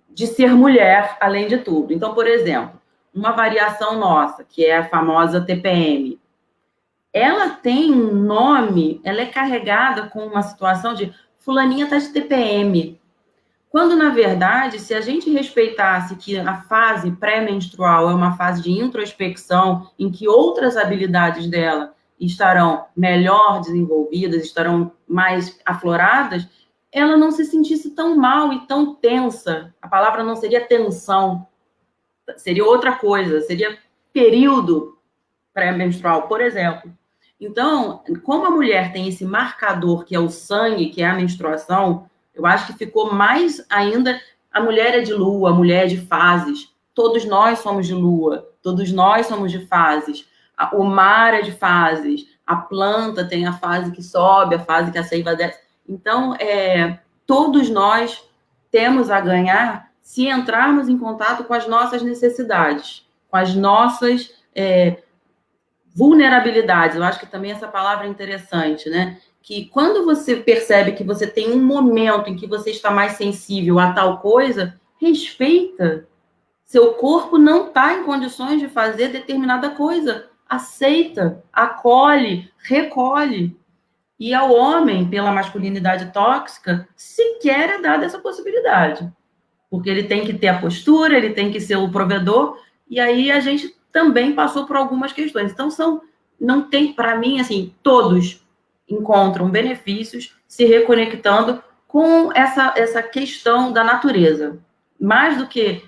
de ser mulher, além de tudo. Então, por exemplo, uma variação nossa, que é a famosa TPM, ela tem um nome, ela é carregada com uma situação de fulaninha tá de TPM. Quando, na verdade, se a gente respeitasse que a fase pré-menstrual é uma fase de introspecção, em que outras habilidades dela estarão melhor desenvolvidas, estarão mais afloradas, ela não se sentisse tão mal e tão tensa. A palavra não seria tensão, seria outra coisa, seria período pré-menstrual, por exemplo. Então, como a mulher tem esse marcador que é o sangue, que é a menstruação, eu acho que ficou mais ainda, a mulher é de lua, a mulher é de fases. Todos nós somos de lua, todos nós somos de fases. O mar é de fases, a planta tem a fase que sobe, a fase que a seiva desce. Então, todos nós temos a ganhar se entrarmos em contato com as nossas necessidades, com as nossas vulnerabilidades. Eu acho que também essa palavra é interessante, né? Que quando você percebe que você tem um momento em que você está mais sensível a tal coisa, respeita. Seu corpo não está em condições de fazer determinada coisa. Aceita, acolhe, recolhe. E ao homem, pela masculinidade tóxica, sequer é dada essa possibilidade. Porque ele tem que ter a postura, ele tem que ser o provedor, e aí a gente também passou por algumas questões. Então, não tem, para mim, assim, todos encontram benefícios se reconectando com essa questão da natureza. Mais do que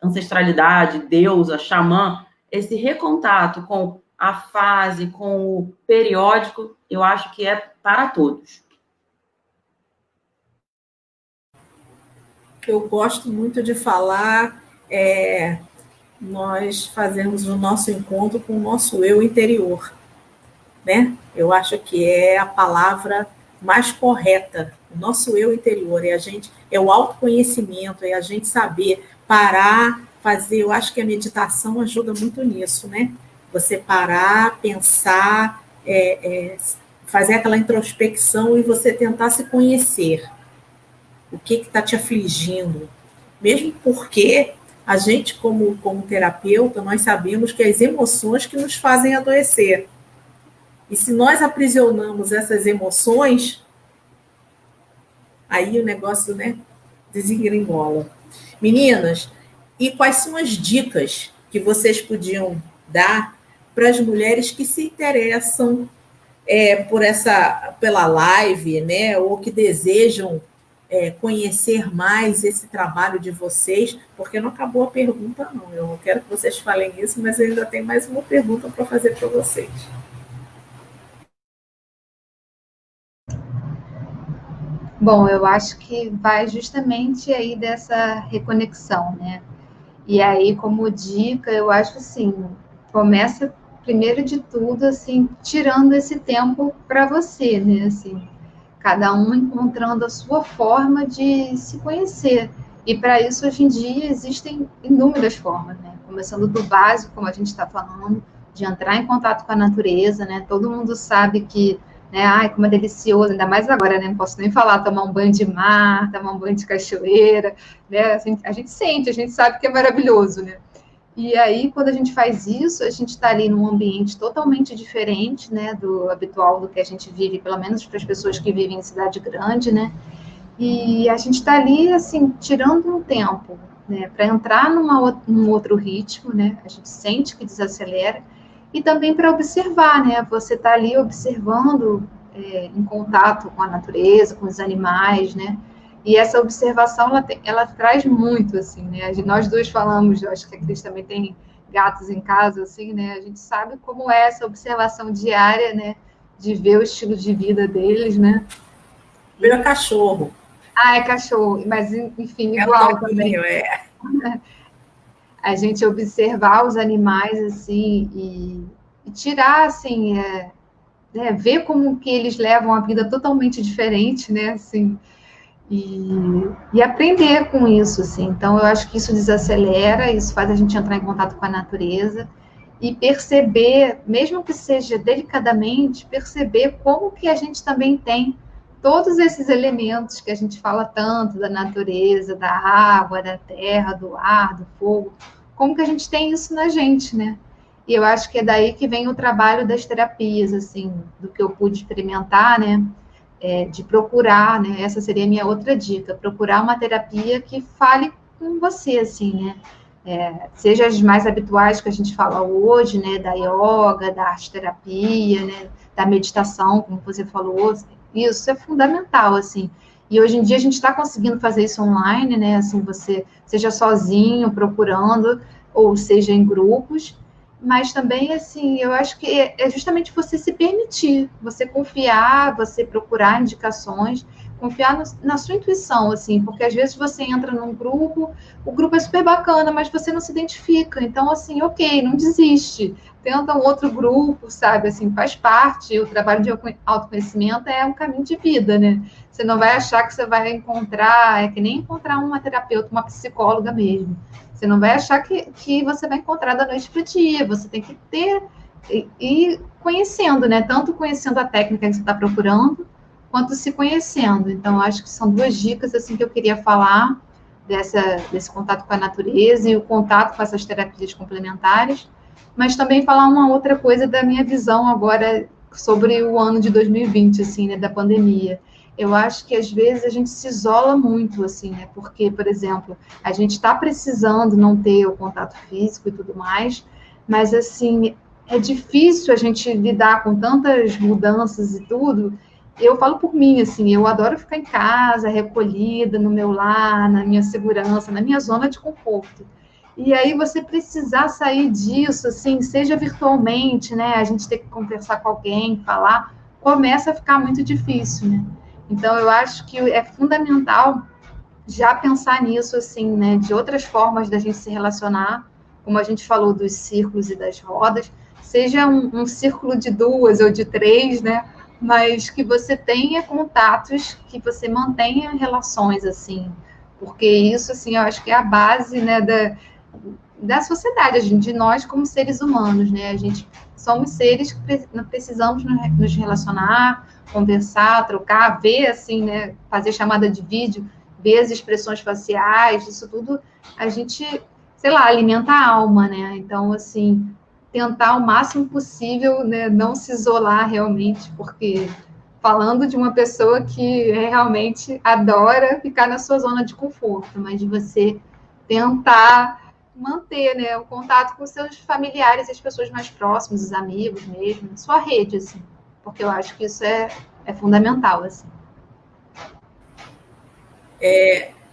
ancestralidade, deusa, xamã, esse recontato com a fase, com o periódico, eu acho que é para todos. Eu gosto muito de falar, nós fazemos o nosso encontro com o nosso eu interior, né? Eu acho que é a palavra mais correta, o nosso eu interior, é o autoconhecimento, é a gente saber parar, fazer, eu acho que a meditação ajuda muito nisso, né? Você parar, pensar, fazer aquela introspecção e você tentar se conhecer. O que está te afligindo? Mesmo porque a gente, como terapeuta, nós sabemos que as emoções que nos fazem adoecer. E se nós aprisionamos essas emoções, aí o negócio, né, desengringola. Meninas, e quais são as dicas que vocês podiam dar para as mulheres que se interessam pela live, né, ou que desejam conhecer mais esse trabalho de vocês, porque não acabou a pergunta, não. Eu não quero que vocês falem isso, mas eu ainda tenho mais uma pergunta para fazer para vocês. Bom, eu acho que vai justamente aí dessa reconexão, né? E aí, como dica, eu acho assim, começa primeiro de tudo, assim, tirando esse tempo para você, né? Assim, cada um encontrando a sua forma de se conhecer. E para isso, hoje em dia, existem inúmeras formas, né? Começando do básico, como a gente está falando, de entrar em contato com a natureza, né? Todo mundo sabe que, né? Ai, como é delicioso, ainda mais agora, né? Não posso nem falar, tomar um banho de mar, tomar um banho de cachoeira, né? Assim, a gente sente, a gente sabe que é maravilhoso, né? E aí, quando a gente faz isso, a gente está ali num ambiente totalmente diferente, né, do habitual, do que a gente vive, pelo menos para as pessoas que vivem em cidade grande, né? E a gente está ali, assim, tirando um tempo, né, para entrar num outro ritmo, né? A gente sente que desacelera e também para observar, né? Você está ali observando, em contato com a natureza, com os animais, né? E essa observação, ela traz muito, assim, né? Nós dois falamos, eu acho que a Cris também tem gatos em casa, assim, né? A gente sabe como é essa observação diária, né? De ver o estilo de vida deles, né? Vira cachorro. Ah, é cachorro, mas, enfim, igual também. A gente observar os animais, assim, e tirar, assim, ver como que eles levam a vida totalmente diferente, né? Assim, e aprender com isso, assim. Então, eu acho que isso desacelera, isso faz a gente entrar em contato com a natureza e perceber, mesmo que seja delicadamente, perceber como que a gente também tem todos esses elementos que a gente fala tanto da natureza, da água, da terra, do ar, do fogo, como que a gente tem isso na gente, né? E eu acho que é daí que vem o trabalho das terapias, assim, do que eu pude experimentar, né? De procurar, né? Essa seria a minha outra dica, procurar uma terapia que fale com você, assim, né? Seja as mais habituais que a gente fala hoje, né? Da yoga, da arte terapia, né? Da meditação, como você falou, isso é fundamental, assim. E hoje em dia a gente está conseguindo fazer isso online, né? Assim, você seja sozinho, procurando, ou seja em grupos, mas também, assim, eu acho que é justamente você se permitir, você confiar, você procurar indicações confiar na sua intuição, assim, porque às vezes você entra num grupo, o grupo é super bacana, mas você não se identifica, então, assim, ok, não desiste, tenta um outro grupo, sabe, assim, faz parte, o trabalho de autoconhecimento é um caminho de vida, né? Você não vai achar que você vai encontrar, é que nem encontrar uma terapeuta, uma psicóloga mesmo, você não vai achar que você vai encontrar da noite para o dia, você tem que ter e conhecendo, né? Tanto conhecendo a técnica que você está procurando, quanto se conhecendo. Então, acho que são duas dicas assim que eu queria falar desse contato com a natureza e o contato com essas terapias complementares, mas também falar uma outra coisa da minha visão agora sobre o ano de 2020, assim, né, da pandemia. Eu acho que às vezes a gente se isola muito, assim, né? Porque, por exemplo, a gente está precisando não ter o contato físico e tudo mais, mas assim é difícil a gente lidar com tantas mudanças e tudo. Eu falo por mim, assim, eu adoro ficar em casa, recolhida, no meu lar, na minha segurança, na minha zona de conforto. E aí você precisar sair disso, assim, seja virtualmente, né? A gente ter que conversar com alguém, falar, começa a ficar muito difícil, né? Então, eu acho que é fundamental já pensar nisso, assim, né? De outras formas da gente se relacionar, como a gente falou dos círculos e das rodas, seja um círculo de duas ou de três, né? Mas que você tenha contatos, que você mantenha relações, assim, porque isso, assim, eu acho que é a base, né, da sociedade, de nós como seres humanos, né? A gente somos seres que precisamos nos relacionar, conversar, trocar, ver, assim, né? Fazer chamada de vídeo, ver as expressões faciais, isso tudo, a gente, sei lá, alimenta a alma, né? Então, assim, tentar o máximo possível, né, não se isolar realmente, porque falando de uma pessoa que realmente adora ficar na sua zona de conforto, mas de você tentar manter, né, o contato com seus familiares e as pessoas mais próximas, os amigos mesmo, sua rede, assim, porque eu acho que isso é fundamental, assim.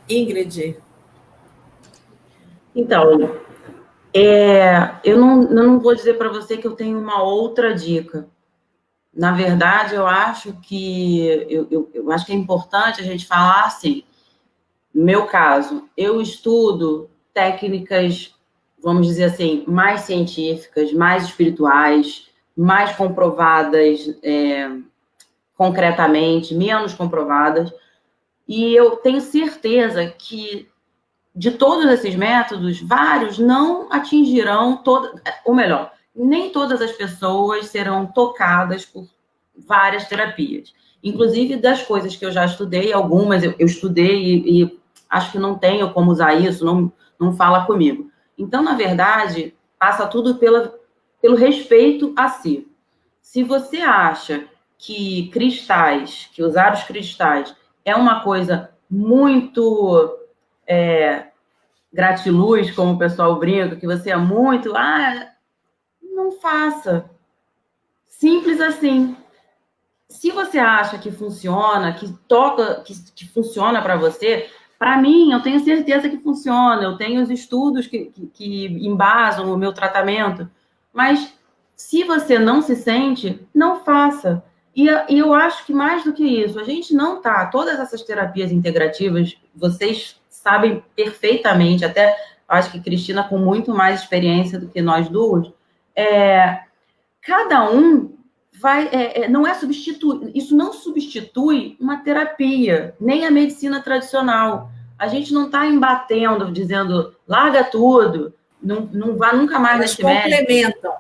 Ingrid. Então, eu não vou dizer para você que eu tenho uma outra dica. Na verdade, eu acho que eu acho que é importante a gente falar assim. No meu caso, eu estudo técnicas, vamos dizer assim, mais científicas, mais espirituais, mais comprovadas concretamente, menos comprovadas. E eu tenho certeza que de todos esses métodos, vários não atingirão ou melhor, nem todas as pessoas serão tocadas por várias terapias. Inclusive, das coisas que eu já estudei, algumas eu estudei e acho que não tenho como usar isso, não fala comigo. Então, na verdade, passa tudo pelo respeito a si. Se você acha que usar os cristais é uma coisa muito gratiluz, como o pessoal brinca, que você é muito, não faça. Simples assim. Se você acha que funciona, que toca, que funciona para você, para mim, eu tenho certeza que funciona. Eu tenho os estudos que embasam o meu tratamento. Mas se você não se sente, não faça. E eu acho que mais do que isso, a gente não tá. Todas essas terapias integrativas, vocês sabem perfeitamente, até acho que Cristina com muito mais experiência do que nós duas, cada um não é substituir, isso não substitui uma terapia, nem a medicina tradicional. A gente não está embatendo, dizendo, larga tudo, não vá nunca mais nesse médico. Complementam.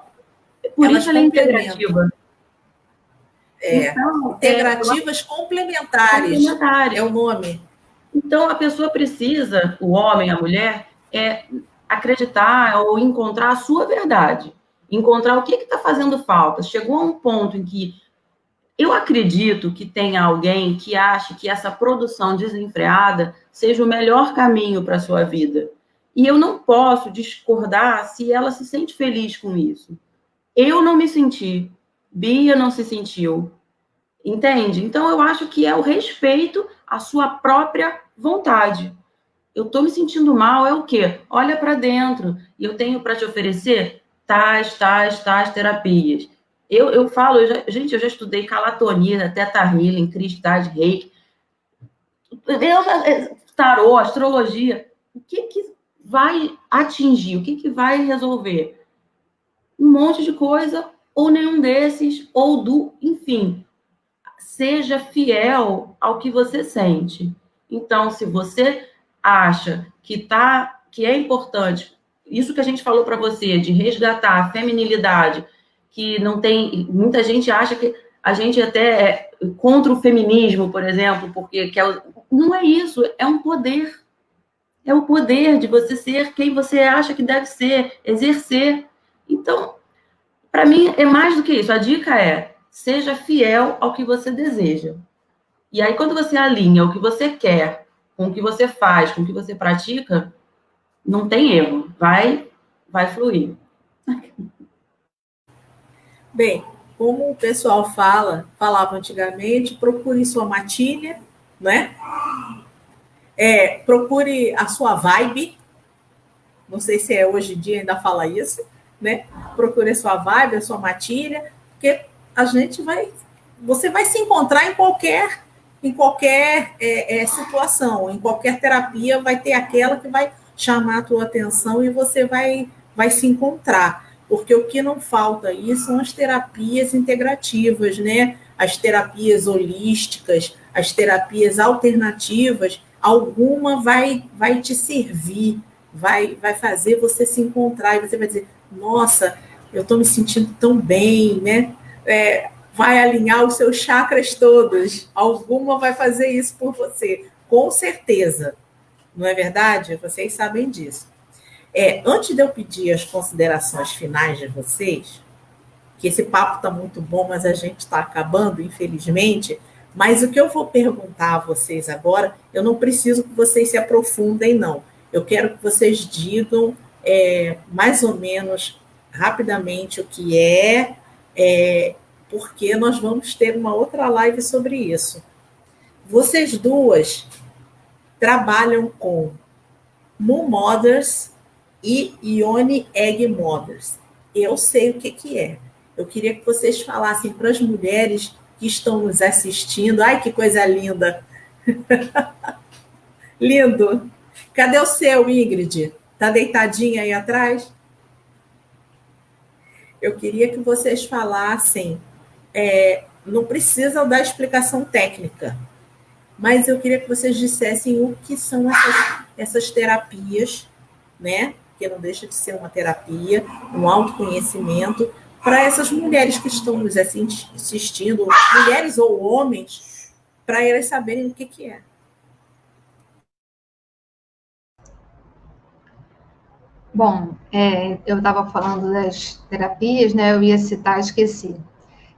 Por isso ela é integrativa. Então, integrativas complementares. É o nome. Então, a pessoa precisa, o homem, a mulher, acreditar ou encontrar a sua verdade. Encontrar o que está fazendo falta. Chegou a um ponto em que eu acredito que tenha alguém que ache que essa produção desenfreada seja o melhor caminho para a sua vida. E eu não posso discordar se ela se sente feliz com isso. Eu não me senti. Bia não se sentiu. Entende? Então, eu acho que é o respeito à sua própria vontade. Eu estou me sentindo mal, é o quê? Olha para dentro. E eu tenho para te oferecer tais terapias. Eu falo, eu já estudei calatonia, teta healing, cristais, reiki. tarô, astrologia, o que vai atingir? O que vai resolver? Um monte de coisa, ou nenhum desses, enfim, seja fiel ao que você sente. Então, se você acha que é importante, isso que a gente falou para você, de resgatar a feminilidade, que não tem, muita gente acha que a gente até é contra o feminismo, por exemplo, porque não é isso, é um poder. É o poder de você ser quem você acha que deve ser, exercer. Então, para mim, é mais do que isso. A dica é, seja fiel ao que você deseja. E aí, quando você alinha o que você quer com o que você faz, com o que você pratica, não tem erro. Vai fluir. Bem, como o pessoal falava antigamente, procure sua matilha, né? Procure a sua vibe. Não sei se hoje em dia ainda fala isso, né? Procure a sua vibe, a sua matilha, porque você vai se encontrar em qualquer situação, em qualquer terapia vai ter aquela que vai chamar a tua atenção e você vai se encontrar. Porque o que não falta aí são as terapias integrativas, né? As terapias holísticas, as terapias alternativas, alguma vai te servir, vai fazer você se encontrar, e você vai dizer, nossa, eu estou me sentindo tão bem, né? Vai alinhar os seus chakras todos, alguma vai fazer isso por você, com certeza, não é verdade? Vocês sabem disso. Antes de eu pedir as considerações finais de vocês, que esse papo está muito bom, mas a gente está acabando, infelizmente, mas o que eu vou perguntar a vocês agora, eu não preciso que vocês se aprofundem, não. Eu quero que vocês digam mais ou menos, rapidamente, o que porque nós vamos ter uma outra live sobre isso. Vocês duas trabalham com Moon Mothers e Yoni Egg Mothers. Eu sei o que é. Eu queria que vocês falassem para as mulheres que estão nos assistindo. Ai, que coisa linda! Lindo! Cadê o seu, Ingrid? Está deitadinha aí atrás? Eu queria que vocês falassem, não precisam dar explicação técnica, mas eu queria que vocês dissessem o que são essas terapias, né? Que não deixa de ser uma terapia, um autoconhecimento, para essas mulheres que estão nos assistindo, mulheres ou homens, para elas saberem o que é. Bom, eu estava falando das terapias, né? Eu ia citar, esqueci,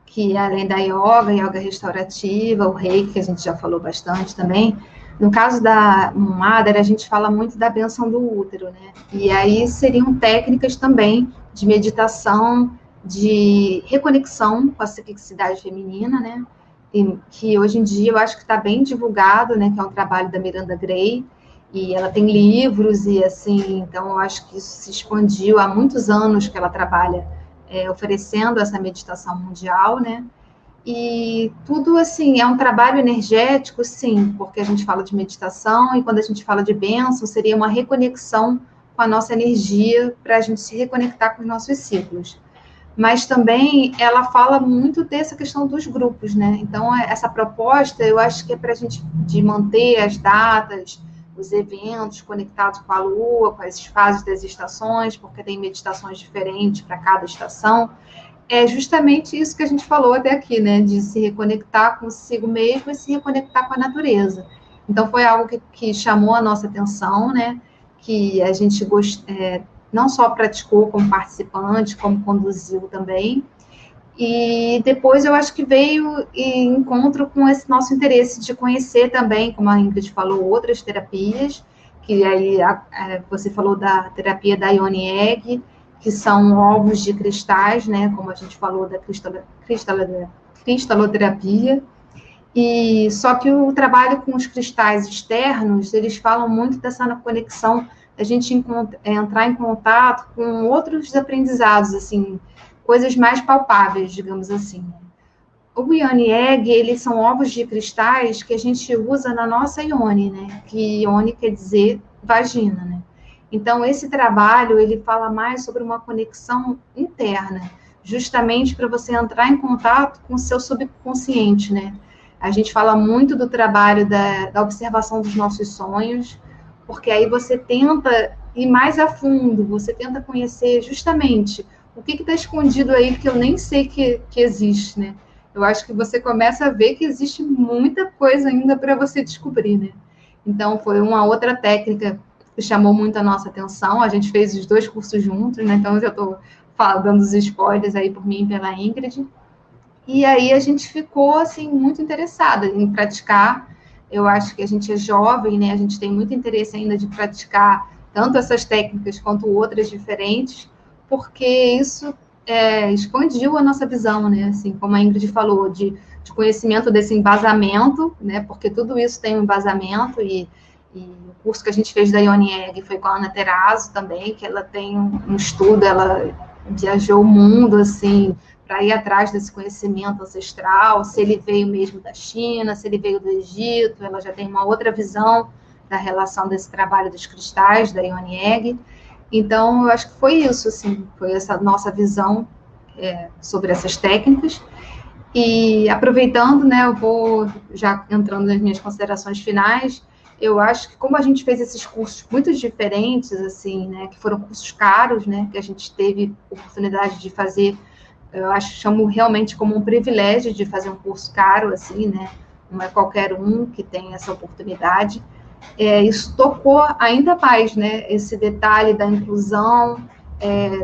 que além da yoga restaurativa, o reiki, que a gente já falou bastante também, no caso da Mother, a gente fala muito da benção do útero, né? E aí seriam técnicas também de meditação, de reconexão com a ciclicidade feminina, né? E que hoje em dia eu acho que está bem divulgado, né? Que é um trabalho da Miranda Gray, e ela tem livros e assim, então eu acho que isso se expandiu há muitos anos que ela trabalha oferecendo essa meditação mundial, né? E tudo, assim, é um trabalho energético, sim, porque a gente fala de meditação e quando a gente fala de bênção, seria uma reconexão com a nossa energia para a gente se reconectar com os nossos ciclos. Mas também ela fala muito dessa questão dos grupos, né? Então, essa proposta, eu acho que é para a gente de manter as datas, os eventos conectados com a Lua, com as fases das estações, porque tem meditações diferentes para cada estação. É justamente isso que a gente falou até aqui, né? De se reconectar consigo mesmo e se reconectar com a natureza. Então, foi algo que chamou a nossa atenção, né? Que a gente não só praticou como participante, como conduziu também. E depois eu acho que veio em encontro com esse nosso interesse de conhecer também, como a Ingrid falou, outras terapias, que aí você falou da terapia da Yoni Egg, que são ovos de cristais, né, como a gente falou da cristaloterapia, e só que o trabalho com os cristais externos, eles falam muito dessa conexão, a gente entrar em contato com outros aprendizados, assim, coisas mais palpáveis, digamos assim. O Ione Egg, eles são ovos de cristais que a gente usa na nossa Ione, né? Que Ione quer dizer vagina, né? Então, esse trabalho, ele fala mais sobre uma conexão interna, justamente para você entrar em contato com o seu subconsciente, né? A gente fala muito do trabalho da observação dos nossos sonhos, porque aí você tenta ir mais a fundo, você tenta conhecer justamente o que está escondido aí que eu nem sei que existe, né? Eu acho que você começa a ver que existe muita coisa ainda para você descobrir, né? Então, foi uma outra técnica que chamou muito a nossa atenção. A gente fez os 2 cursos juntos, né? Então, eu já estou dando os spoilers aí por mim e pela Ingrid. E aí a gente ficou, assim, muito interessada em praticar. Eu acho que a gente é jovem, né? A gente tem muito interesse ainda de praticar tanto essas técnicas quanto outras diferentes, porque isso expandiu a nossa visão, né? Assim, como a Ingrid falou, de conhecimento desse embasamento, né? Porque tudo isso tem um embasamento e o curso que a gente fez da Ione Egg foi com a Ana Terazo também, que ela tem um estudo, ela viajou o mundo, assim, para ir atrás desse conhecimento ancestral, se ele veio mesmo da China, se ele veio do Egito, ela já tem uma outra visão da relação desse trabalho dos cristais, da Ione Egg. Então, eu acho que foi isso, assim, foi essa nossa visão sobre essas técnicas. E aproveitando, né, eu vou já entrando nas minhas considerações finais. Eu acho que como a gente fez esses cursos muito diferentes, assim, né, que foram cursos caros, né, que a gente teve oportunidade de fazer, eu chamo realmente como um privilégio de fazer um curso caro, assim, né, não é qualquer um que tem essa oportunidade. Isso tocou ainda mais, né, esse detalhe da inclusão,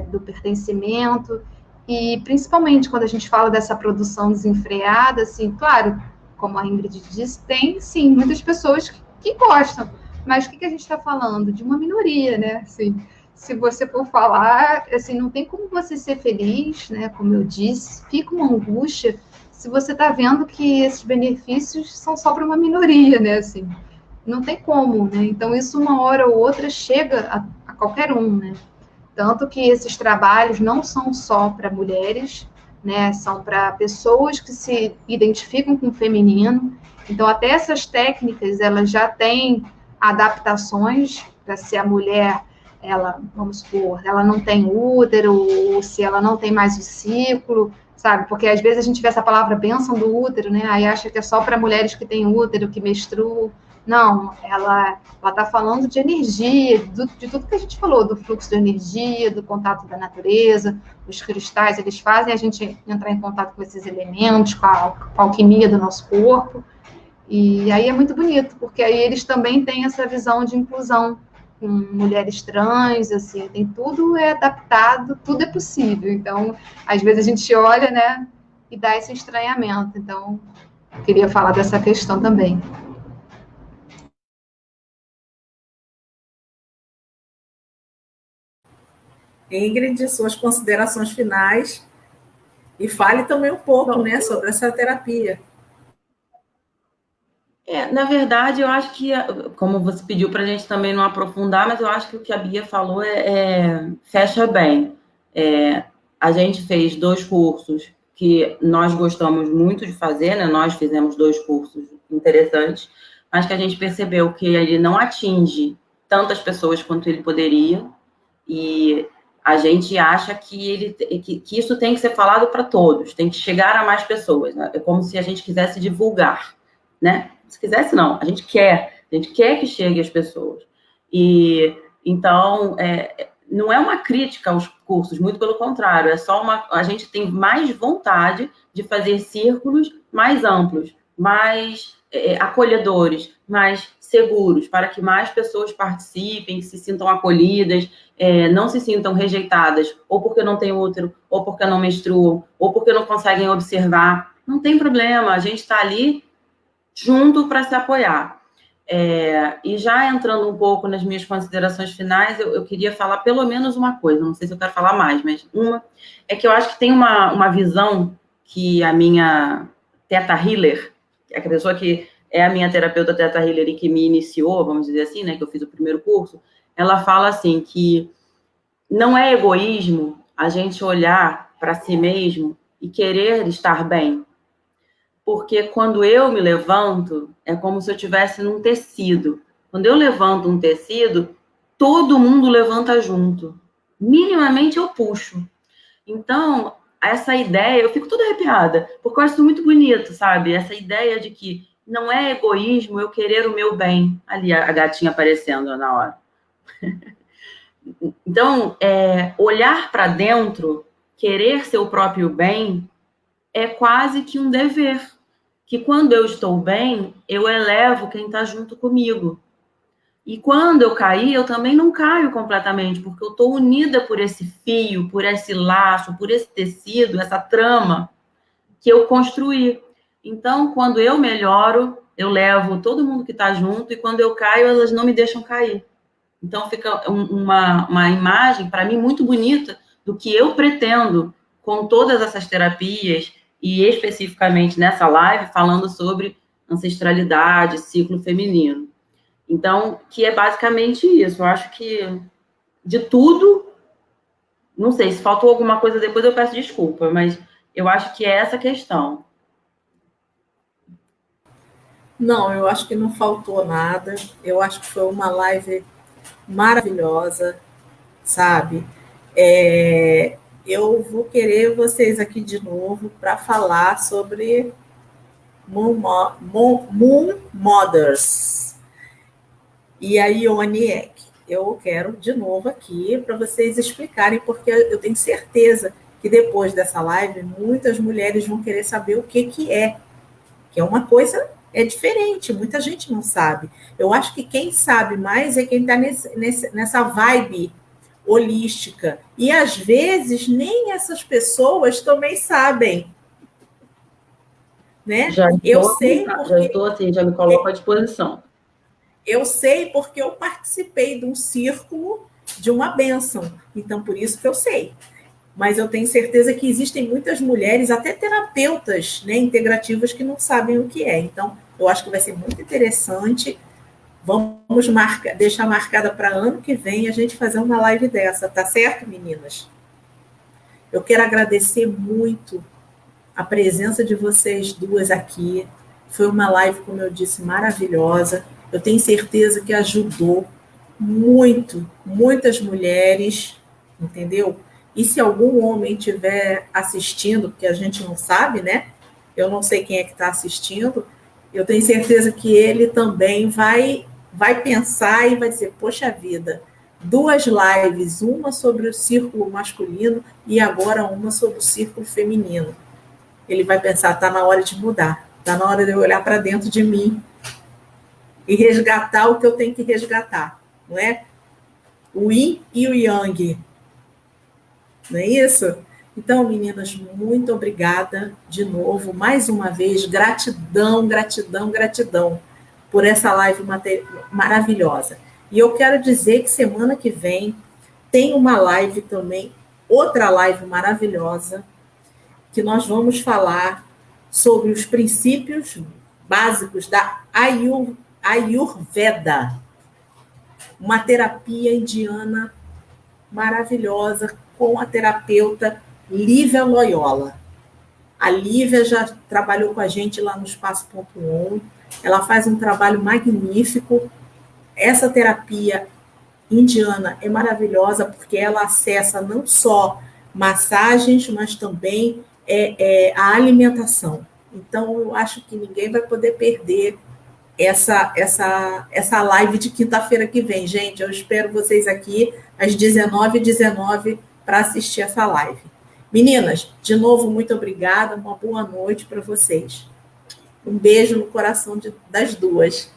do pertencimento, e principalmente quando a gente fala dessa produção desenfreada, assim, claro, como a Ingrid disse, tem, sim, muitas pessoas que gostam, mas o que a gente está falando? De uma minoria, né, assim, se você for falar, assim, não tem como você ser feliz, né, como eu disse, fica uma angústia se você está vendo que esses benefícios são só para uma minoria, né, assim, não tem como, né, então isso uma hora ou outra chega a qualquer um, né, tanto que esses trabalhos não são só para mulheres, né, são para pessoas que se identificam com o feminino. Então, até essas técnicas, elas já têm adaptações para se a mulher, ela, vamos supor, ela não tem útero, ou se ela não tem mais o ciclo, sabe? Porque às vezes a gente vê essa palavra bênção do útero, né? Aí acha que é só para mulheres que têm útero, que menstruam. Não, ela está falando de energia, de tudo que a gente falou, do fluxo de energia, do contato da natureza, os cristais, eles fazem a gente entrar em contato com esses elementos, com a alquimia do nosso corpo, e aí é muito bonito, porque aí eles também têm essa visão de inclusão, com mulheres trans, assim, tem tudo adaptado, tudo é possível, então, às vezes a gente olha, né, e dá esse estranhamento, então, eu queria falar dessa questão também. Ingrid, suas considerações finais e fale também um pouco, né, sobre essa terapia. Na verdade, eu acho que, como você pediu para a gente também não aprofundar, mas eu acho que o que a Bia falou fecha bem. A gente fez 2 cursos que nós gostamos muito de fazer, né? Nós fizemos 2 cursos interessantes, mas que a gente percebeu que ele não atinge tantas pessoas quanto ele poderia, e a gente acha que isso tem que ser falado para todos, tem que chegar a mais pessoas, né? É como se a gente quisesse divulgar, né? Se quisesse, não, a gente quer que chegue às pessoas. E então, não é uma crítica aos cursos, muito pelo contrário, a gente tem mais vontade de fazer círculos mais amplos, mais acolhedores, mais seguros, para que mais pessoas participem, que se sintam acolhidas, não se sintam rejeitadas, ou porque não têm útero, ou porque não menstruam, ou porque não conseguem observar. Não tem problema, a gente está ali junto para se apoiar. E já entrando um pouco nas minhas considerações finais, eu queria falar pelo menos uma coisa, não sei se eu quero falar mais, mas uma é que eu acho que tem uma visão que a minha Theta Healer, a pessoa que é a minha terapeuta Theta Healer e que me iniciou, vamos dizer assim, né, que eu fiz o primeiro curso, ela fala assim que não é egoísmo a gente olhar para si mesmo e querer estar bem. porque quando eu me levanto, é como se eu estivesse num tecido. Quando eu levanto um tecido, todo mundo levanta junto. Minimamente eu puxo. Então, essa ideia, eu fico toda arrepiada, porque eu acho muito bonito, sabe? Essa ideia de que não é egoísmo eu querer o meu bem. Ali a gatinha aparecendo na hora. Então, olhar para dentro, querer seu próprio bem, é quase que um dever. Que quando eu estou bem, eu elevo quem está junto comigo. E quando eu cair, eu também não caio completamente, porque eu estou unida por esse fio, por esse laço, por esse tecido, essa trama que eu construí. Então, quando eu melhoro, eu levo todo mundo que está junto, e quando eu caio, elas não me deixam cair. Então, fica uma imagem, para mim, muito bonita do que eu pretendo com todas essas terapias, e especificamente nessa live, falando sobre ancestralidade, ciclo feminino. Então, que é basicamente isso. Eu acho que de tudo, não sei, se faltou alguma coisa depois eu peço desculpa, mas eu acho que é essa questão. Não, eu acho que não faltou nada. Eu acho que foi uma live maravilhosa, sabe? Eu vou querer vocês aqui de novo para falar sobre Moon Mothers e a Ione Ek. Eu quero de novo aqui para vocês explicarem, porque eu tenho certeza que depois dessa live muitas mulheres vão querer saber o que é uma coisa diferente, muita gente não sabe. Eu acho que quem sabe mais é quem está nessa vibe holística. E às vezes nem essas pessoas também sabem. Né? Eu sei porque... Já estou assim, já me coloco à disposição. Eu sei porque eu participei de um círculo de uma bênção. Então, por isso que eu sei. Mas eu tenho certeza que existem muitas mulheres, até terapeutas, né, integrativas, que não sabem o que é. Então, eu acho que vai ser muito interessante. Vamos deixar marcada para ano que vem a gente fazer uma live dessa, tá certo, meninas? Eu quero agradecer muito a presença de vocês duas aqui. Foi uma live, como eu disse, maravilhosa. Eu tenho certeza que ajudou muitas mulheres, entendeu? E se algum homem estiver assistindo, porque a gente não sabe, né? Eu não sei quem é que está assistindo, eu tenho certeza que ele também vai pensar e vai dizer, poxa vida, 2 lives, uma sobre o círculo masculino e agora uma sobre o círculo feminino. Ele vai pensar, está na hora de mudar, está na hora de eu olhar para dentro de mim e resgatar o que eu tenho que resgatar, não é? O Yin e o Yang. Não é isso? Então, meninas, muito obrigada de novo, mais uma vez, gratidão por essa live maravilhosa. E eu quero dizer que semana que vem tem uma live também, outra live maravilhosa, que nós vamos falar sobre os princípios básicos da Ayurveda, uma terapia indiana maravilhosa com a terapeuta Lívia Loyola. A Lívia já trabalhou com a gente lá no Espaço.on, ela faz um trabalho magnífico. Essa terapia indiana é maravilhosa porque ela acessa não só massagens, mas também a alimentação. Então, eu acho que ninguém vai poder perder essa live de quinta-feira que vem. Gente, eu espero vocês aqui às 19h19 para assistir essa live. Meninas, de novo, muito obrigada, uma boa noite para vocês. Um beijo no coração das duas.